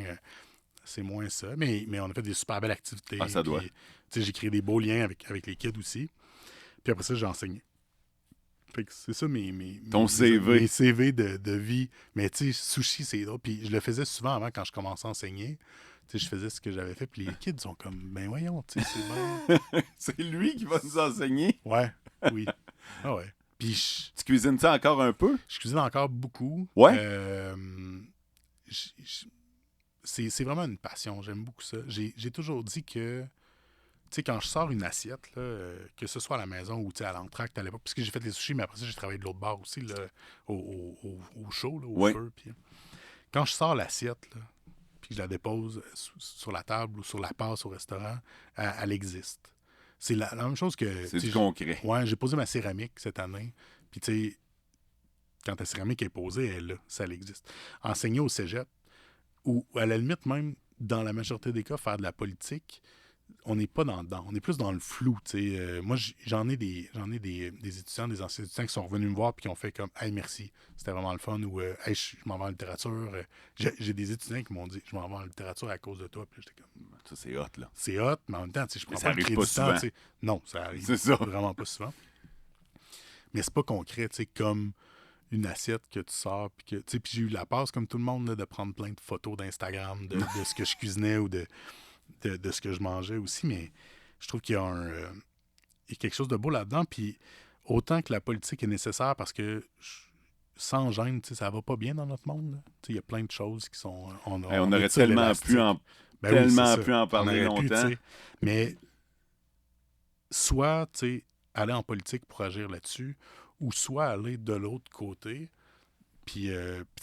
ça. Mais on a fait des super belles activités. Ah, ça doit. Tu sais, j'ai créé des beaux liens avec les kids aussi. Puis après ça, j'ai enseigné. Fait que c'est ça ton CV. Mes CV de vie. Mais tu sais, sushi, c'est drôle. Puis je le faisais souvent avant quand je commençais à enseigner. Tu sais, je faisais ce que j'avais fait. Puis les kids sont comme, ben voyons, tu sais, c'est bien. C'est lui qui va nous enseigner. Ouais, oui. Ah ouais. Puis tu cuisines ça encore un peu? Je cuisine encore beaucoup. Ouais. C'est vraiment une passion. J'aime beaucoup ça. J'ai toujours dit que, tu sais, quand je sors une assiette, là, que ce soit à la maison ou à l'entracte à l'époque, parce que j'ai fait les sushis, mais après ça, j'ai travaillé de l'autre bord aussi, là, au chaud, là, au feu. Puis, quand je sors l'assiette, là, puis puis que je la dépose sur la table ou sur la passe au restaurant, elle existe. C'est la même chose que... C'est du concret. Ouais, j'ai posé ma céramique cette année. Puis, tu sais, quand ta céramique est posée, elle est là, ça existe. Enseigner au cégep, ou à la limite même, dans la majorité des cas, faire de la politique, on n'est pas dedans. On est plus dans le flou. Moi, j'en ai des étudiants, des anciens étudiants qui sont revenus me voir et qui ont fait comme « Hey, merci, c'était vraiment le fun » ou « Hey, je m'en vais en littérature. » J'ai des étudiants qui m'ont dit « Je m'en vais en littérature à cause de toi. » Puis j'étais comme... Ça, c'est hot, là. C'est hot, mais en même temps, je prends ça pas le arrive crédit pas du temps. souvent. Non, ça arrive C'est ça. vraiment pas souvent. Mais c'est pas concret, comme une assiette que tu sors. Puis j'ai eu la passe, comme tout le monde, là, de prendre plein de photos d'Instagram de ce que je cuisinais ou de ce que je mangeais aussi. Mais je trouve qu'il y a il y a quelque chose de beau là-dedans. Puis autant que la politique est nécessaire parce que sans gêne, ça va pas bien dans notre monde. Il y a plein de choses qui sont... On aurait tellement pu en parler longtemps. Mais soit aller en politique pour agir là-dessus, ou soit aller de l'autre côté. Puis,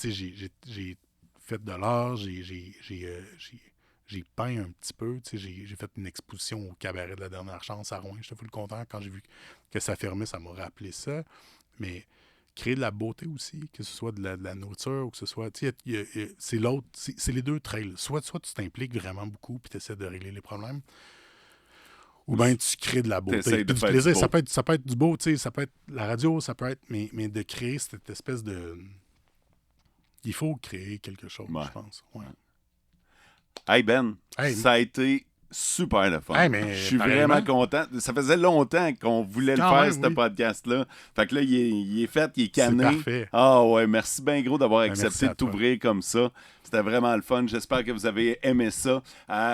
j'ai fait de l'art, j'ai peint un petit peu. J'ai fait une exposition au Cabaret de la Dernière Chance à Rouen. J'étais full content. Quand j'ai vu que ça fermait, ça m'a rappelé ça. Mais créer de la beauté aussi, que ce soit de la nourriture ou que ce soit... c'est l'autre, c'est les deux trails. Soit tu t'impliques vraiment beaucoup puis tu essaies de régler les problèmes, ou bien tu crées de la beauté. Du plaisir, ça peut être du beau, ça peut être la radio, ça peut être... Mais de créer cette espèce de... Il faut créer quelque chose, je pense. Ouais. Hey Ben, ça a été super le fun. Je suis vraiment content. Ça faisait longtemps qu'on voulait le faire, ce podcast-là. Fait que là, il est fait, il est cané. C'est parfait. Ah ouais, merci bien gros d'avoir accepté de t'ouvrir comme ça. C'était vraiment le fun. J'espère que vous avez aimé ça.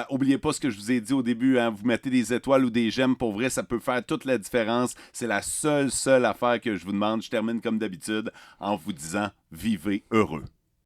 Oubliez pas ce que je vous ai dit au début. Vous mettez des étoiles ou des j'aime. Pour vrai, ça peut faire toute la différence. C'est la seule affaire que je vous demande. Je termine comme d'habitude en vous disant « Vivez heureux ».